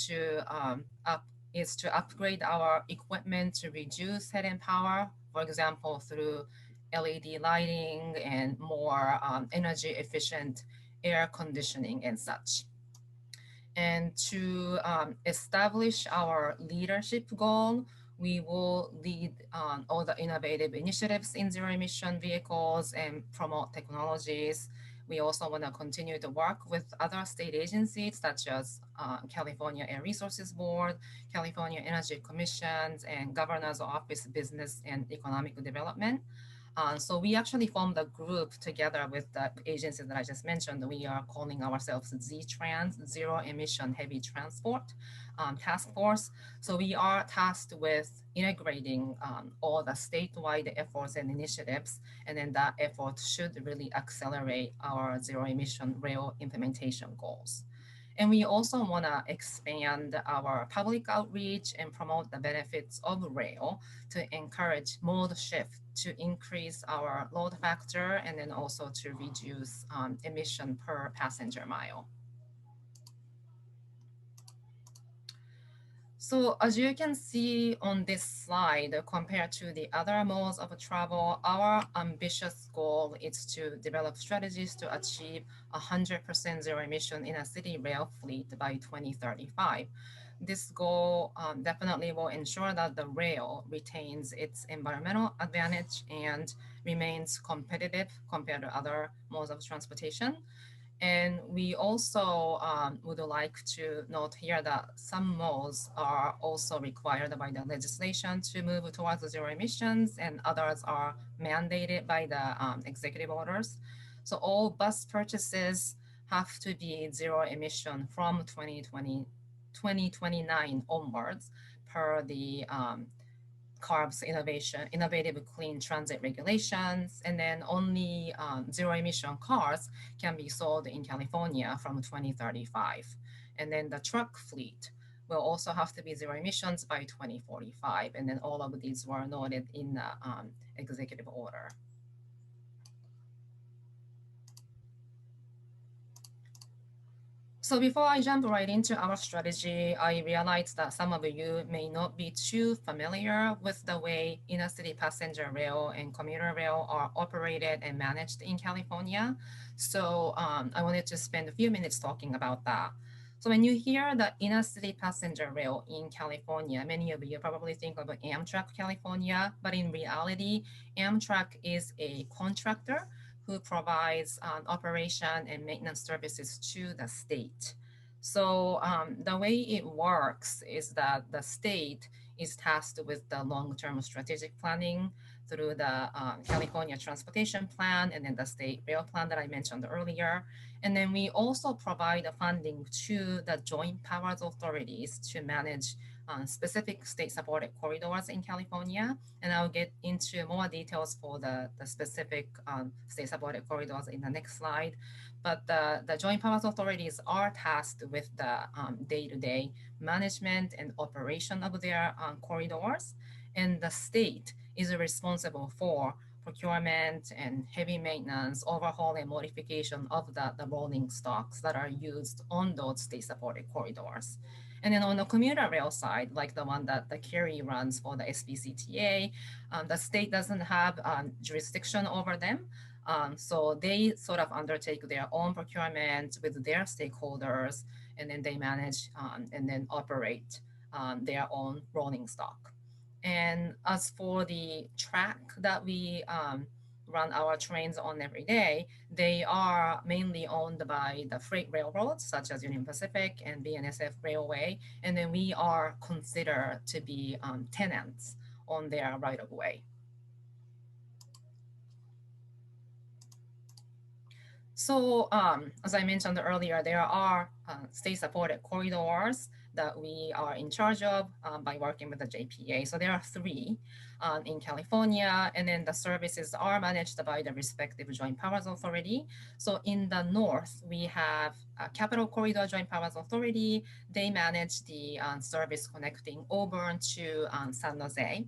is to upgrade our equipment to reduce head-end power, for example, through LED lighting and more energy efficient air conditioning and such. And to establish our leadership goal, we will lead all the innovative initiatives in zero emission vehicles and promote technologies. We also want to continue to work with other state agencies such as California Air Resources Board, California Energy Commissions, and Governor's Office Business and Economic Development. So we actually formed a group together with the agencies that I just mentioned. We are calling ourselves Z-Trans, Zero Emission Heavy Transport Task Force. So we are tasked with integrating all the statewide efforts and initiatives, and then that effort should really accelerate our zero emission rail implementation goals. And we also want to expand our public outreach and promote the benefits of rail to encourage mode shift to increase our load factor and then also to reduce emission per passenger mile. So as you can see on this slide, compared to the other modes of travel, our ambitious goal is to develop strategies to achieve 100% zero emission in a city rail fleet by 2035. This goal definitely will ensure that the rail retains its environmental advantage and remains competitive compared to other modes of transportation. And we also would like to note here that some modes are also required by the legislation to move towards zero emissions, and others are mandated by the executive orders. So all bus purchases have to be zero emission from 2029 onwards per the CARB's innovative clean transit regulations, and then only zero emission cars can be sold in California from 2035. And then the truck fleet will also have to be zero emissions by 2045. And then all of these were noted in the executive order. So before I jump right into our strategy, I realized that some of you may not be too familiar with the way inner city passenger rail and commuter rail are operated and managed in California. So I wanted to spend a few minutes talking about that. So when you hear the inner city passenger rail in California, many of you probably think of Amtrak California, but in reality, Amtrak is a contractor who provides operation and maintenance services to the state. So the way it works is that the state is tasked with the long-term strategic planning through the California Transportation Plan and then the State Rail Plan that I mentioned earlier. And then we also provide the funding to the joint powers authorities to manage specific state-supported corridors in California. And I'll get into more details for the specific state-supported corridors in the next slide. But the joint powers authorities are tasked with the day-to-day management and operation of their corridors. And the state is responsible for procurement and heavy maintenance, overhaul and modification of the rolling stocks that are used on those state-supported corridors. And then on the commuter rail side, like the one that the Kerry runs for the SBCTA, the state doesn't have jurisdiction over them. So they sort of undertake their own procurement with their stakeholders, and then they manage and then operate their own rolling stock. And as for the track that we run our trains on every day, they are mainly owned by the freight railroads such as Union Pacific and BNSF Railway, and then we are considered to be tenants on their right-of-way. So as I mentioned earlier, there are state-supported corridors that we are in charge of by working with the JPA. So there are 3 in California, and then the services are managed by the respective Joint Powers Authority. So in the north, we have Capital Corridor Joint Powers Authority. They manage the service connecting Auburn to San Jose.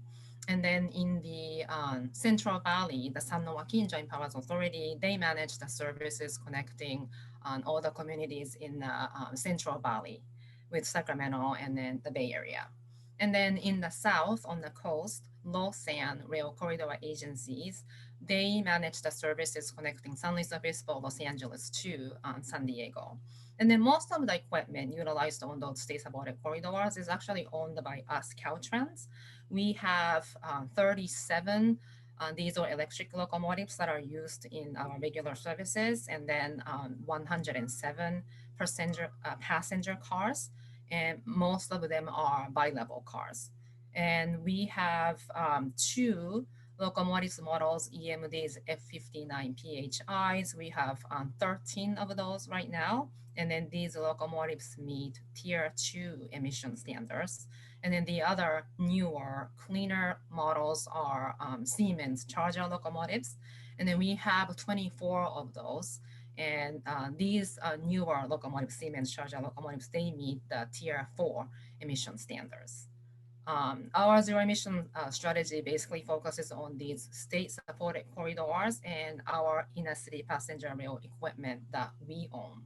And then in the Central Valley, the San Joaquin Joint Powers Authority, they manage the services connecting all the communities in the Central Valley with Sacramento and then the Bay Area. And then in the south, on the coast, Low-San Rail Corridor Agencies, they manage the services connecting San Luis Obispo, Los Angeles to San Diego. And then most of the equipment utilized on those state-supported corridors is actually owned by us, Caltrans. We have 37 diesel electric locomotives that are used in our regular services, and then 107 passenger cars, and most of them are bi-level cars. And we have 2 locomotives models, EMDs F59 PHIs. We have 13 of those right now. And then these locomotives meet Tier 2 emission standards. And then the other newer, cleaner models are Siemens Charger locomotives. And then we have 24 of those. And these newer locomotives, Siemens Charger locomotives, they meet the Tier 4 emission standards. Our zero emission strategy basically focuses on these state-supported corridors and our inner city passenger rail equipment that we own.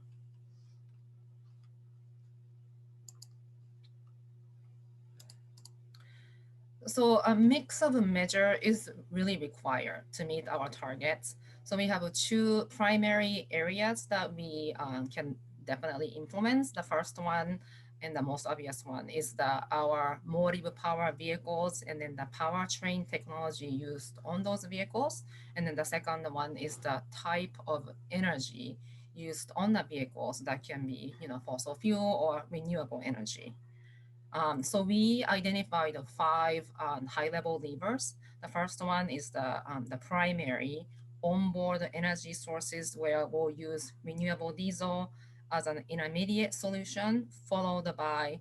So a mix of measure is really required to meet our targets. So we have 2 primary areas that we can definitely implement. The first one and the most obvious one is our motive power vehicles and then the powertrain technology used on those vehicles. And then the second one is the type of energy used on the vehicles that can be, fossil fuel or renewable energy. So we identified 5 high-level levers. The first one is the primary onboard energy sources, where we'll use renewable diesel as an intermediate solution, followed by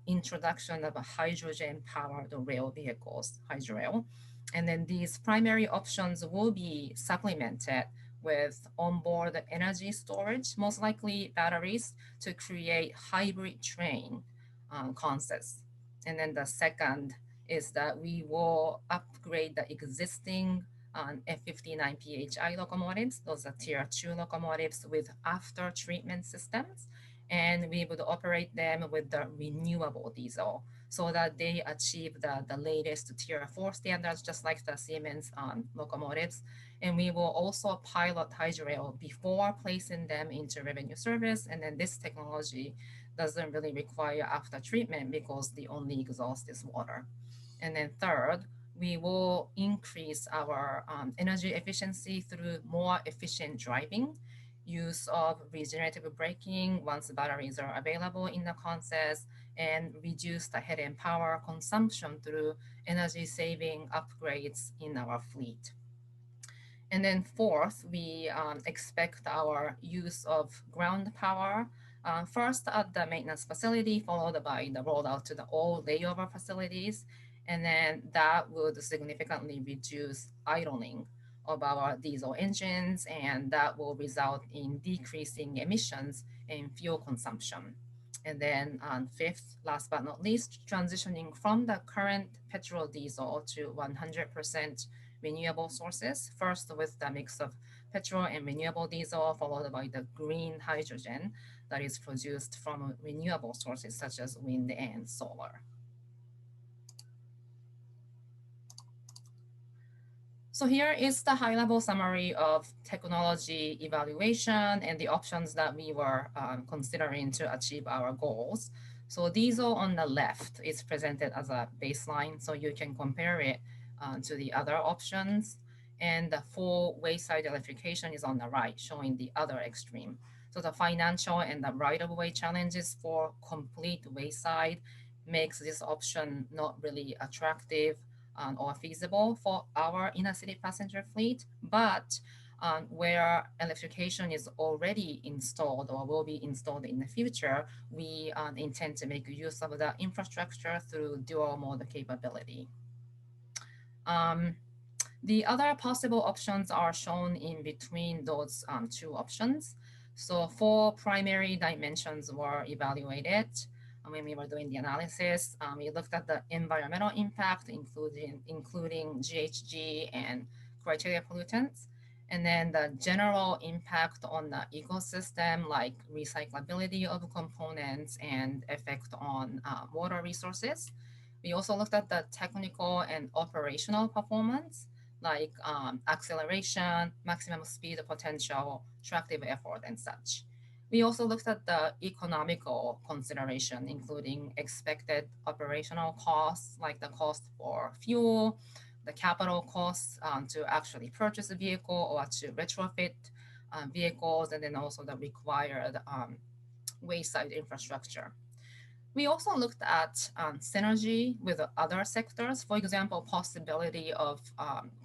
introduction of a hydrogen-powered rail vehicles, Hydrorail. And then these primary options will be supplemented with onboard energy storage, most likely batteries, to create hybrid train concepts. And then the second is that we will upgrade the existing F59 PHI locomotives. Those are Tier 2 locomotives with after treatment systems. and we would operate them with the renewable diesel so that they achieve the latest Tier 4 standards, just like the Siemens locomotives. And we will also pilot Hydrorail before placing them into revenue service. And then this technology doesn't really require after treatment because the only exhaust is water. And then third, we will increase our energy efficiency through more efficient driving, use of regenerative braking once the batteries are available in the consist, and reduce the head and power consumption through energy saving upgrades in our fleet. And then fourth, we expect our use of ground power first at the maintenance facility, followed by the rollout to the all layover facilities. And then that would significantly reduce idling of our diesel engines, and that will result in decreasing emissions and fuel consumption. And then fifth, last but not least, transitioning from the current petrol diesel to 100% renewable sources, first with the mix of petrol and renewable diesel, followed by the green hydrogen that is produced from renewable sources such as wind and solar. So here is the high-level summary of technology evaluation and the options that we were considering to achieve our goals. So diesel on the left is presented as a baseline, so you can compare it to the other options. And the full wayside electrification is on the right, showing the other extreme. So the financial and the right-of-way challenges for complete wayside makes this option not really attractive or feasible for our inner city passenger fleet, but where electrification is already installed or will be installed in the future, we intend to make use of the infrastructure through dual mode capability. The other possible options are shown in between those two options. So 4 primary dimensions were evaluated. When we were doing the analysis, we looked at the environmental impact, including GHG and criteria pollutants, and then the general impact on the ecosystem, like recyclability of components and effect on water resources. We also looked at the technical and operational performance, like acceleration, maximum speed potential, tractive effort, and such. We also looked at the economical consideration, including expected operational costs, like the cost for fuel, the capital costs to actually purchase a vehicle or to retrofit vehicles, and then also the required wayside infrastructure. We also looked at synergy with other sectors, for example, possibility of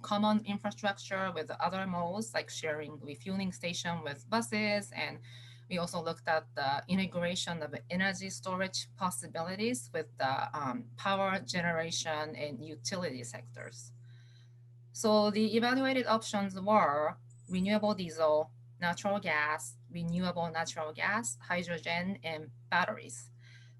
common infrastructure with other modes, like sharing refueling station with buses. And we also looked at the integration of energy storage possibilities with the power generation and utility sectors. So the evaluated options were renewable diesel, natural gas, renewable natural gas, hydrogen, and batteries.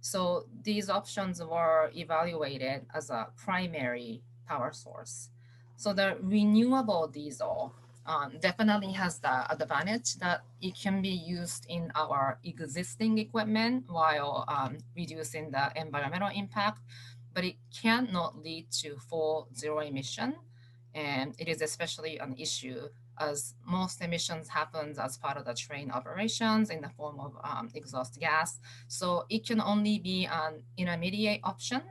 So these options were evaluated as a primary power source. So the renewable diesel definitely has the advantage that it can be used in our existing equipment while reducing the environmental impact, but it cannot lead to full zero emission. And it is especially an issue as most emissions happens as part of the train operations in the form of exhaust gas. So it can only be an intermediate option.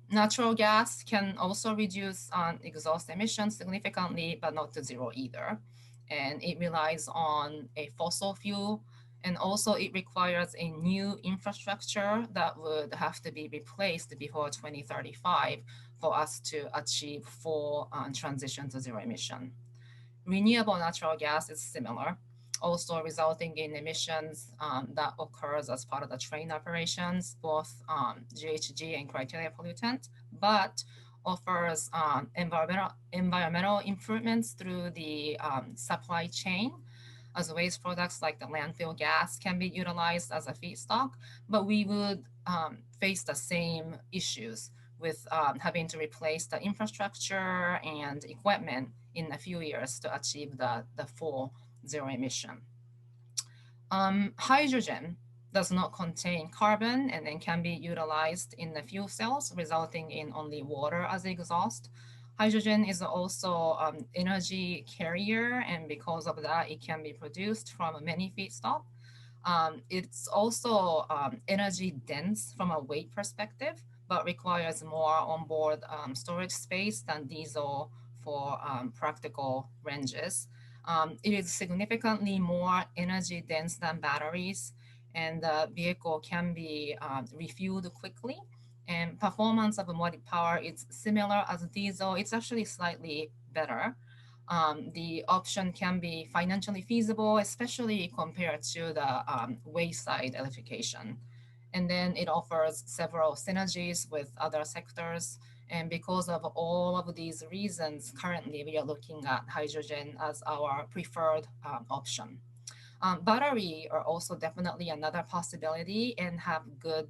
Natural gas can also reduce exhaust emissions significantly, but not to zero either. And it relies on a fossil fuel, and also it requires a new infrastructure that would have to be replaced before 2035 for us to achieve full transition to zero emission. Renewable natural gas is similar, also resulting in emissions that occurs as part of the train operations, both GHG and criteria pollutant, but offers environmental improvements through the supply chain, as waste products like the landfill gas can be utilized as a feedstock, but we would face the same issues with having to replace the infrastructure and equipment in a few years to achieve the full zero emission. Hydrogen does not contain carbon and then can be utilized in the fuel cells, resulting in only water as exhaust. Hydrogen is also energy carrier, and because of that, it can be produced from many feedstock. It's also energy dense from a weight perspective, but requires more onboard storage space than diesel for practical ranges. It is significantly more energy dense than batteries, and the vehicle can be refueled quickly. And performance of embodied power is similar as diesel. It's actually slightly better. The option can be financially feasible, especially compared to the wayside electrification. And then it offers several synergies with other sectors. And because of all of these reasons, currently we are looking at hydrogen as our preferred option. Battery are also definitely another possibility and have good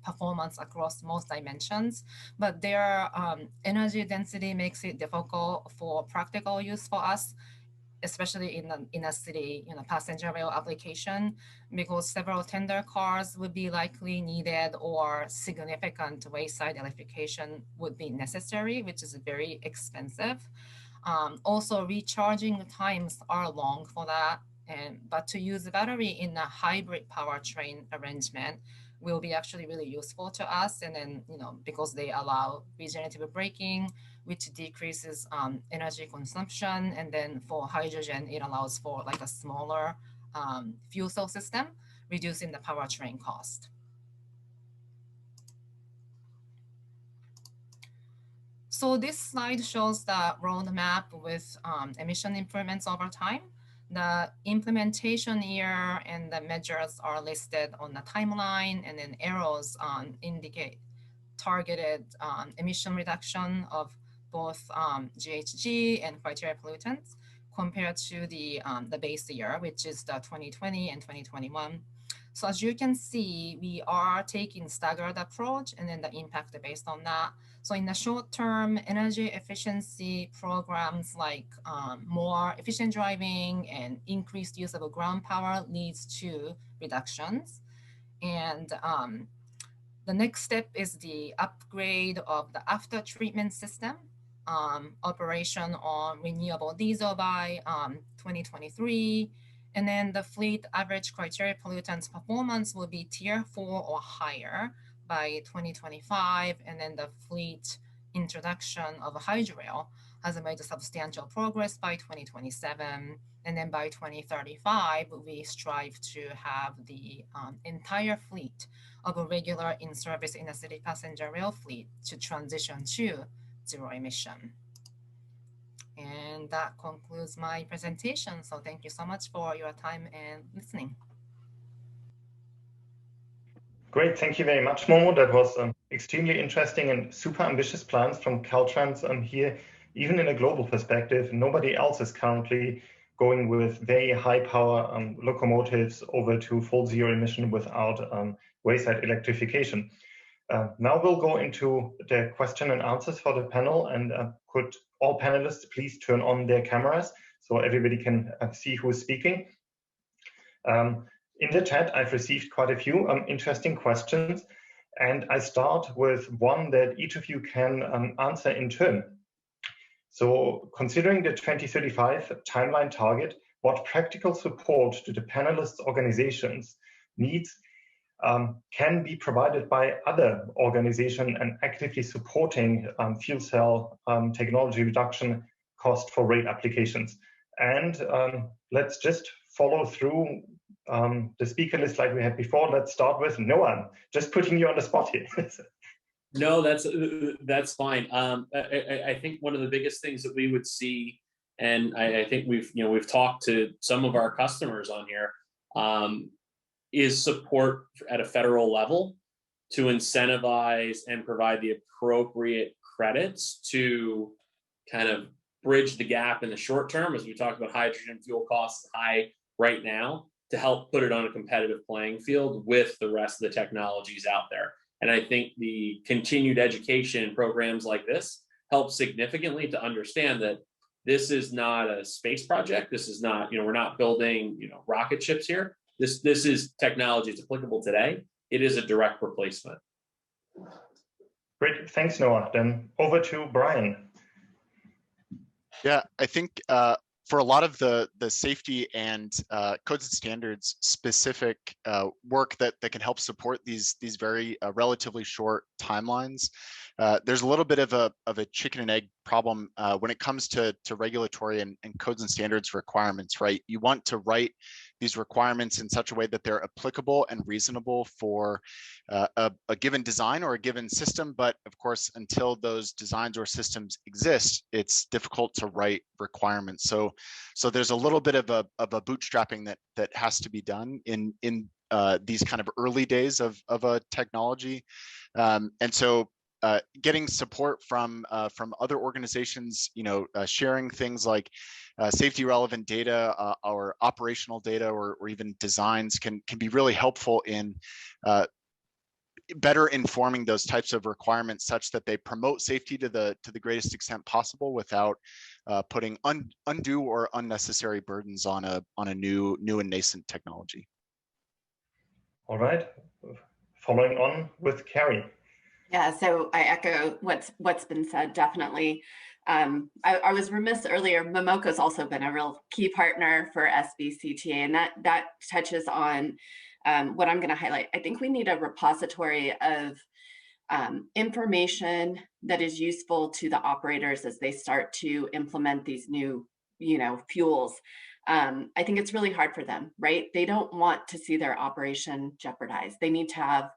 performance across most dimensions, but their energy density makes it difficult for practical use for us, especially in a city, passenger rail application, because several tender cars would be likely needed or significant wayside electrification would be necessary, which is very expensive. Also, recharging times are long for that. But to use the battery in a hybrid powertrain arrangement will be actually really useful to us. And then, because they allow regenerative braking, which decreases energy consumption. And then for hydrogen, it allows for like a smaller fuel cell system, reducing the powertrain cost. So this slide shows the roadmap with emission improvements over time. The implementation year and the measures are listed on the timeline, and then arrows indicate targeted emission reduction of both GHG and criteria pollutants compared to the base year, which is the 2020 and 2021. So as you can see, we are taking staggered approach and then the impact based on that. So in the short term, energy efficiency programs like more efficient driving and increased use of ground power leads to reductions. And the next step is the upgrade of the after treatment system, operation on renewable diesel by 2023. And then the fleet average criteria pollutants performance will be tier 4 or higher by 2025. And then the fleet introduction of Hydrorail has made substantial progress by 2027. And then by 2035, we strive to have the entire fleet of a regular in-service inner-city passenger rail fleet to transition to zero emission. And that concludes my presentation. So thank you so much for your time and listening. Great, thank you very much, Momo. That was extremely interesting and super ambitious plans from Caltrans here, even in a global perspective. Nobody else is currently going with very high power locomotives over to full zero emission without wayside electrification. Now we'll go into the question and answers for the panel, and could all panelists please turn on their cameras so everybody can see who is speaking. In the chat, I've received quite a few interesting questions, and I start with one that each of you can answer in turn. So considering the 2035 timeline target, what practical support do the panelists' organizations need can be provided by other organizations and actively supporting fuel cell technology reduction cost for rail applications? And let's just follow through the speaker list like we had before. Let's start with Noah, just putting you on the spot here. No, that's fine. I think one of the biggest things that we would see, and I think we've talked to some of our customers on here, is support at a federal level to incentivize and provide the appropriate credits to kind of bridge the gap in the short term, as we talk about hydrogen fuel costs high right now, to help put it on a competitive playing field with the rest of the technologies out there. And I think the continued education programs like this help significantly to understand that this is not a space project. This is not, we're not building, rocket ships here. This is technology. It's applicable today. It is a direct replacement. Great, thanks, Noah. Then over to Brian. Yeah, I think for a lot of the safety and codes and standards specific work that can help support these very relatively short timelines, there's a little bit of a chicken and egg problem when it comes to regulatory and codes and standards requirements, right? You want to write these requirements in such a way that they're applicable and reasonable for a given design or a given system. But of course, until those designs or systems exist, it's difficult to write requirements. So there's a little bit of a bootstrapping that has to be done in these kind of early days of a technology. And so getting support from other organizations, sharing things like safety relevant data or operational data or even designs can be really helpful in better informing those types of requirements such that they promote safety to the greatest extent possible without putting undue or unnecessary burdens on a new and nascent technology. All right, following on with Carrie. Yeah, so I echo what's been said, definitely. I was remiss earlier, Momoko's also been a real key partner for SBCTA, and that touches on what I'm gonna highlight. I think we need a repository of information that is useful to the operators as they start to implement these new, fuels. I think it's really hard for them, right? They don't want to see their operation jeopardized. They need to have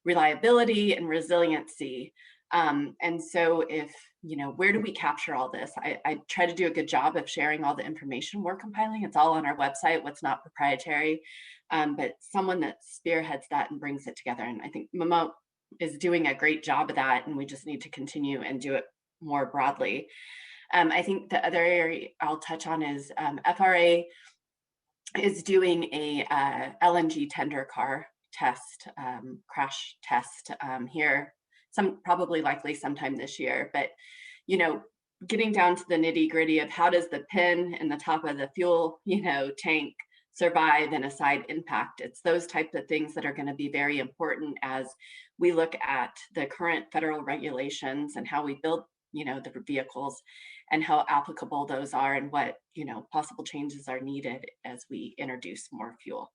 reliability and resiliency. And so if, where do we capture all this? I try to do a good job of sharing all the information we're compiling. It's all on our website, what's not proprietary, but someone that spearheads that and brings it together. And I think Momo is doing a great job of that, and we just need to continue and do it more broadly. I think the other area I'll touch on is FRA is doing a LNG tender car test, crash test here, probably likely sometime this year. But, getting down to the nitty gritty of how does the pin in the top of the fuel, tank survive in a side impact. It's those types of things that are going to be very important as we look at the current federal regulations and how we build, the vehicles and how applicable those are and what, possible changes are needed as we introduce more fuel.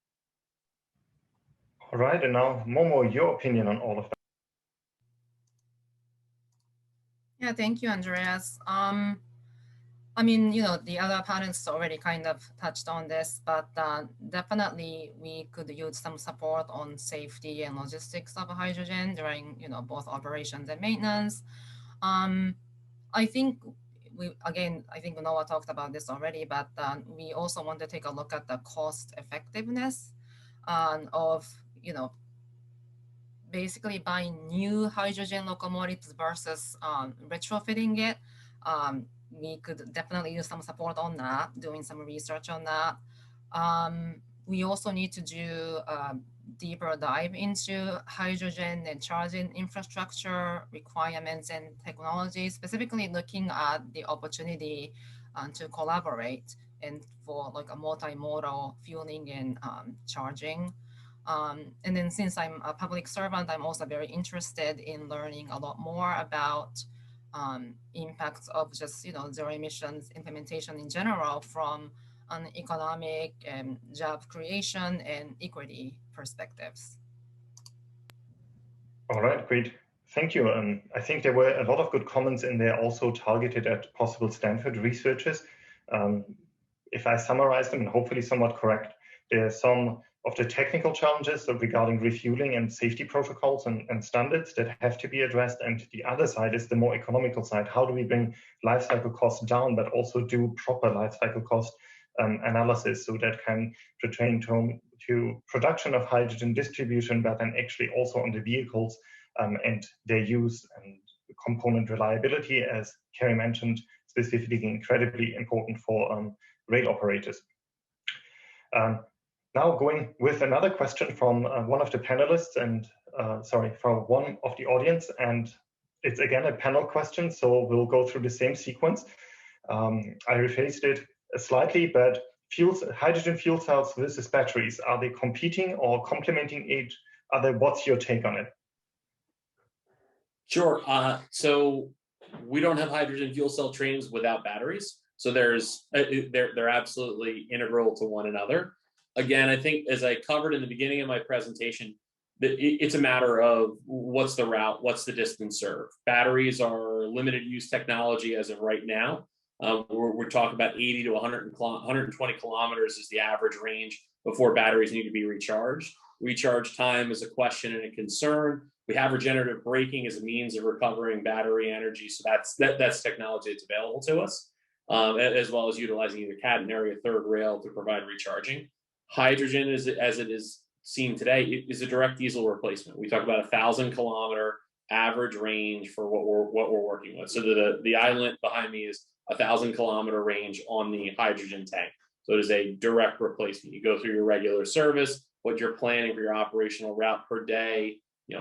All right, and now Momo, your opinion on all of that. Yeah, thank you, Andreas. I mean, the other panelists already kind of touched on this, but definitely we could use some support on safety and logistics of hydrogen during, both operations and maintenance. I think I think Noah talked about this already, but we also want to take a look at the cost effectiveness of, basically buying new hydrogen locomotives versus retrofitting it. We could definitely use some support on that, doing some research on that. We also need to do a deeper dive into hydrogen and charging infrastructure requirements and technology, specifically looking at the opportunity to collaborate and for like a multimodal fueling and charging. And then since I'm a public servant, I'm also very interested in learning a lot more about impacts of just, zero emissions implementation in general from an economic and job creation and equity perspectives. All right, great. Thank you. I think there were a lot of good comments in there also targeted at possible Stanford researchers. If I summarize them, and hopefully somewhat correct, there are some of the technical challenges regarding refueling and safety protocols and standards that have to be addressed. And the other side is the more economical side. How do we bring life cycle costs down, but also do proper life cycle cost analysis so that can pertain to production of hydrogen distribution, but then actually also on the vehicles and their use and component reliability, as Carrie mentioned, specifically incredibly important for rail operators. Now going with another question from one of the panelists and from one of the audience, and it's again a panel question, so we'll go through the same sequence. I rephrased it slightly, but hydrogen fuel cells versus batteries, are they competing or complementing each other? What's your take on it? Sure. So we don't have hydrogen fuel cell trains without batteries. So they're absolutely integral to one another. Again, I think as I covered in the beginning of my presentation, it's a matter of what's the route, what's the distance served. Batteries are limited use technology as of right now. We're talking about 80 to 120 kilometers is the average range before batteries need to be recharged. Recharge time is a question and a concern. We have regenerative braking as a means of recovering battery energy. So that's technology that's available to us, as well as utilizing either catenary or third rail to provide recharging. Hydrogen, as it is seen today, is a direct diesel replacement. We talk about 1,000-kilometer average range for what we're working with. So the island behind me is 1,000-kilometer range on the hydrogen tank. So it is a direct replacement. You go through your regular service, what you're planning for your operational route per day,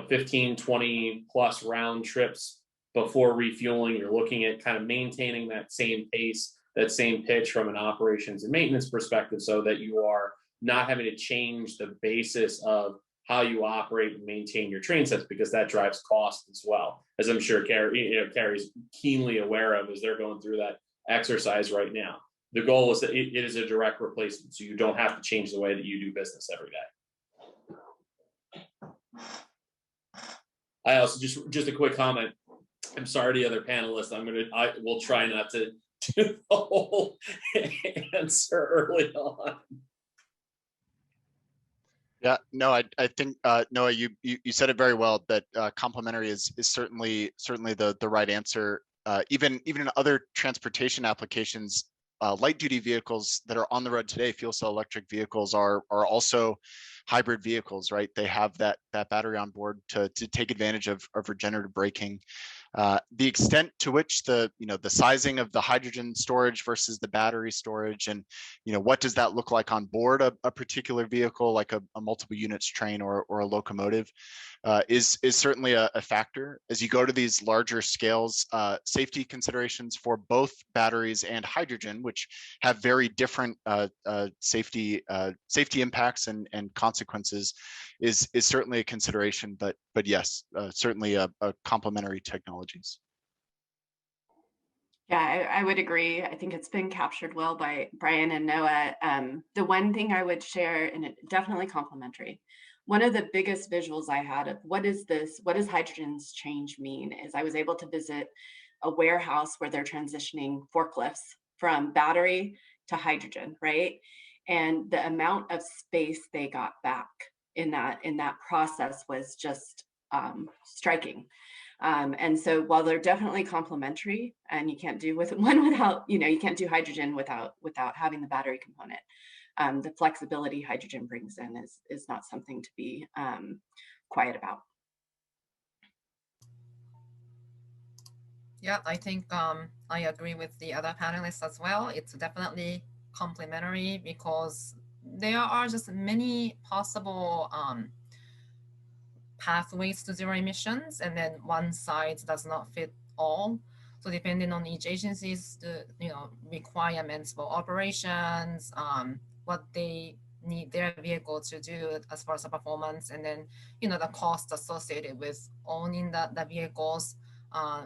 15, 20 plus round trips before refueling. You're looking at kind of maintaining that same pace, that same pitch from an operations and maintenance perspective, so that you are not having to change the basis of how you operate and maintain your train sets, because that drives cost as well, as I'm sure Carrie's keenly aware of as they're going through that exercise right now. The goal is that it is a direct replacement, so you don't have to change the way that you do business every day. I also just a quick comment. I'm sorry to the other panelists. I will try not to do the whole answer early on. Yeah, no, I think Noah, you said it very well, that complementary is certainly the right answer. Even in other transportation applications, light duty vehicles that are on the road today, fuel cell electric vehicles are also hybrid vehicles, right? They have that battery on board to take advantage of regenerative braking. The extent to which the sizing of the hydrogen storage versus the battery storage, and what does that look like on board a particular vehicle, like a multiple units train or a locomotive, is certainly a factor. As you go to these larger scales, safety considerations for both batteries and hydrogen, which have very different safety impacts and consequences, is certainly a consideration. But yes, certainly a complementary technologies. Yeah, I would agree. I think it's been captured well by Brian and Noah. The one thing I would share, and it definitely complementary, one of the biggest visuals I had of what does hydrogen's change mean, is I was able to visit a warehouse where they're transitioning forklifts from battery to hydrogen, right? And the amount of space they got back in that process was just striking. And so while they're definitely complementary, and you can't do one without, you can't do hydrogen without having the battery component, the flexibility hydrogen brings in is not something to be quiet about. Yeah, I think I agree with the other panelists as well. It's definitely complementary because there are just many possible pathways to zero emissions, and then one size does not fit all. So depending on each agency's requirements for operations, what they need their vehicle to do as far as the performance, and then the cost associated with owning the vehicles.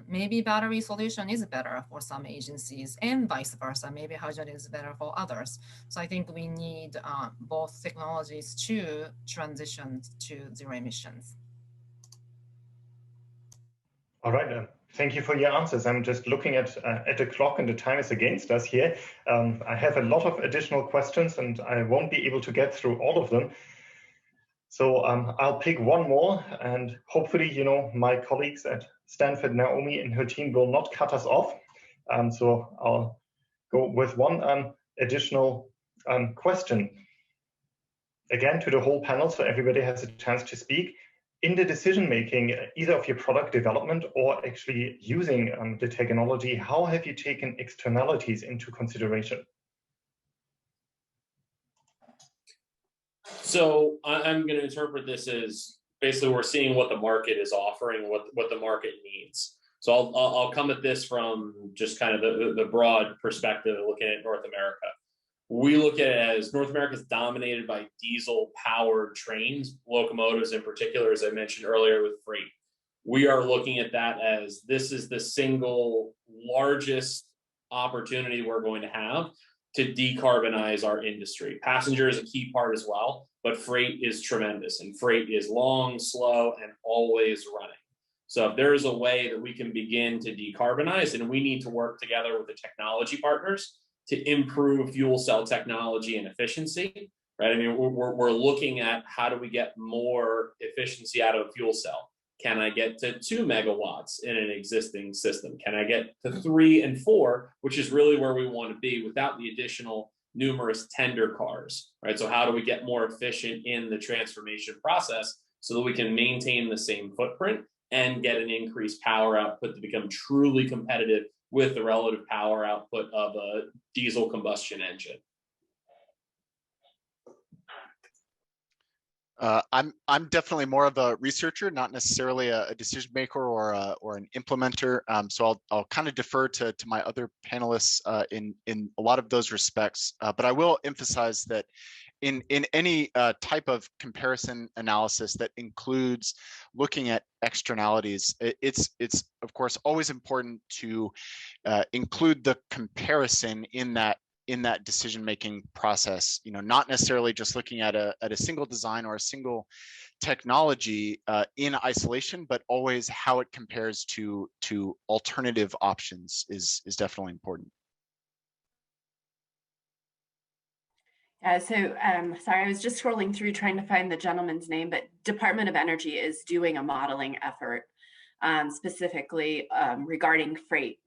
Maybe battery solution is better for some agencies, and vice versa. Maybe hydrogen is better for others. So I think we need both technologies to transition to zero emissions. All right. Thank you for your answers. I'm just looking at the clock, and the time is against us here. I have a lot of additional questions, and I won't be able to get through all of them. So I'll pick one more, and hopefully, my colleagues at Stanford, Naomi and her team, will not cut us off. So I'll go with one additional question. Again, to the whole panel, so everybody has a chance to speak. In the decision-making, either of your product development or actually using the technology, how have you taken externalities into consideration? So I'm going to interpret this as basically we're seeing what the market is offering, what the market needs. So I'll come at this from just kind of the broad perspective of looking at North America. we look at it as North America is dominated by diesel-powered trains, locomotives in particular, as I mentioned earlier with freight. We are looking at that as this is the single largest opportunity we're going to have to decarbonize our industry. Passenger is a key part as well, but freight is tremendous, and freight is long, slow, and always running. So if there is a way that we can begin to decarbonize, and we need to work together with the technology partners to improve fuel cell technology and efficiency, right? I mean, we're looking at how do we get more efficiency out of a fuel cell? Can I get to 2 megawatts in an existing system? Can I get to 3 and 4, which is really where we want to be without the additional numerous tender cars, right? So how do we get more efficient in the transformation process so that we can maintain the same footprint and get an increased power output to become truly competitive with the relative power output of a diesel combustion engine? I'm definitely more of a researcher, not necessarily a decision maker or an implementer. So I'll kind of defer to my other panelists in a lot of those respects. But I will emphasize that in any type of comparison analysis that includes looking at externalities, it's of course always important to include the comparison in that decision-making process. You know, not necessarily just looking at a single design or a single technology in isolation, but always how it compares to alternative options is definitely important. Sorry, I was just scrolling through trying to find the gentleman's name, but Department of Energy is doing a modeling effort specifically regarding freight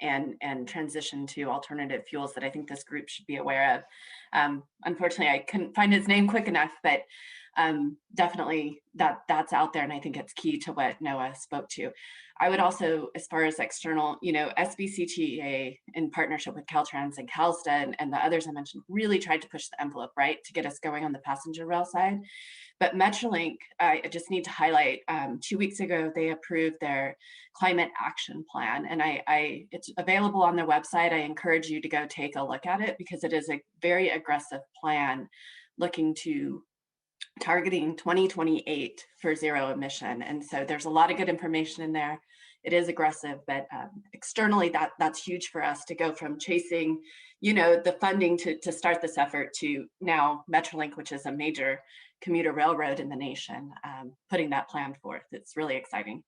and transition to alternative fuels that I think this group should be aware of. Unfortunately, I couldn't find his name quick enough, but definitely that's out there, and I think it's key to what Noah spoke to. I would also, as far as external, you know, SBCTA in partnership with Caltrans and CalSTA and the others I mentioned really tried to push the envelope, right, to get us going on the passenger rail side. But Metrolink, I just need to highlight, 2 weeks ago, they approved their climate action plan, and it's available on their website. I encourage you to go take a look at it because it is a very aggressive plan looking to targeting 2028 for zero emission. And so there's a lot of good information in there. It is aggressive, but externally that's huge for us to go from chasing, you know, the funding to start this effort to now Metrolink, which is a major commuter railroad in the nation, putting that plan forth. It's really exciting.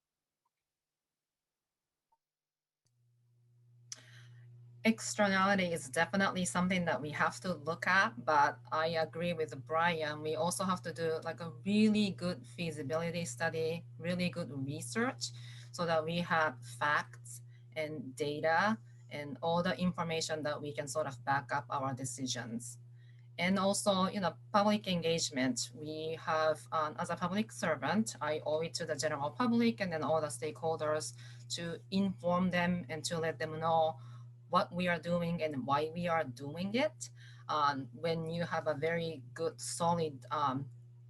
Externality is definitely something that we have to look at, but I agree with Brian. We also have to do like a really good feasibility study, really good research, so that we have facts and data and all the information that we can sort of back up our decisions. And also, you know, public engagement. We have, as a public servant, I owe it to the general public and then all the stakeholders to inform them and to let them know what we are doing and why we are doing it. When you have a very good, solid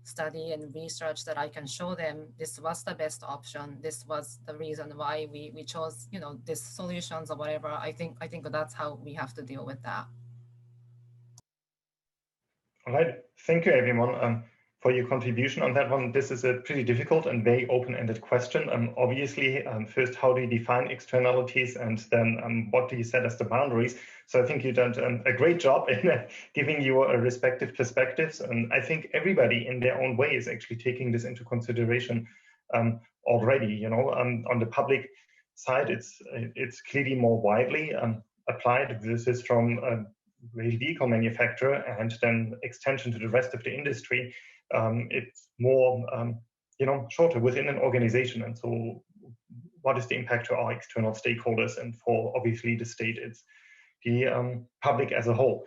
study and research that I can show them, this was the best option. This was the reason why we chose, you know, these solutions or whatever. I think that's how we have to deal with that. All right, thank you everyone for your contribution on that one. This is a pretty difficult and very open-ended question. Obviously, first, how do you define externalities, and then what do you set as the boundaries? So I think you did a great job in giving your respective perspectives, and I think everybody in their own way is actually taking this into consideration already. You know, on the public side, it's clearly more widely applied. This is from rail vehicle manufacturer and then extension to the rest of the industry. It's more, you know, shorter within an organization. And so what is the impact to our external stakeholders? And for obviously the state, it's the public as a whole.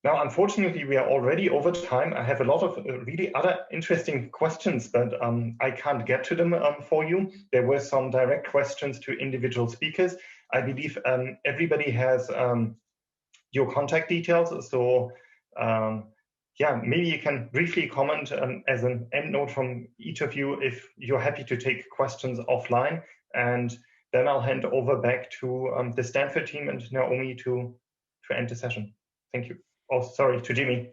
Now, unfortunately, we are already over time. I have a lot of really other interesting questions, but I can't get to them for you. There were some direct questions to individual speakers. I believe everybody has your contact details. So yeah, maybe you can briefly comment as an end note from each of you if you're happy to take questions offline, and then I'll hand over back to the Stanford team and Naomi to end the session. Thank you. Oh, sorry, to Jimmy.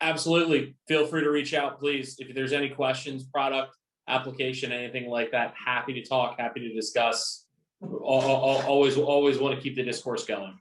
Absolutely. Feel free to reach out, please. If there's any questions, product, application, anything like that, happy to talk, happy to discuss. Always want to keep the discourse going.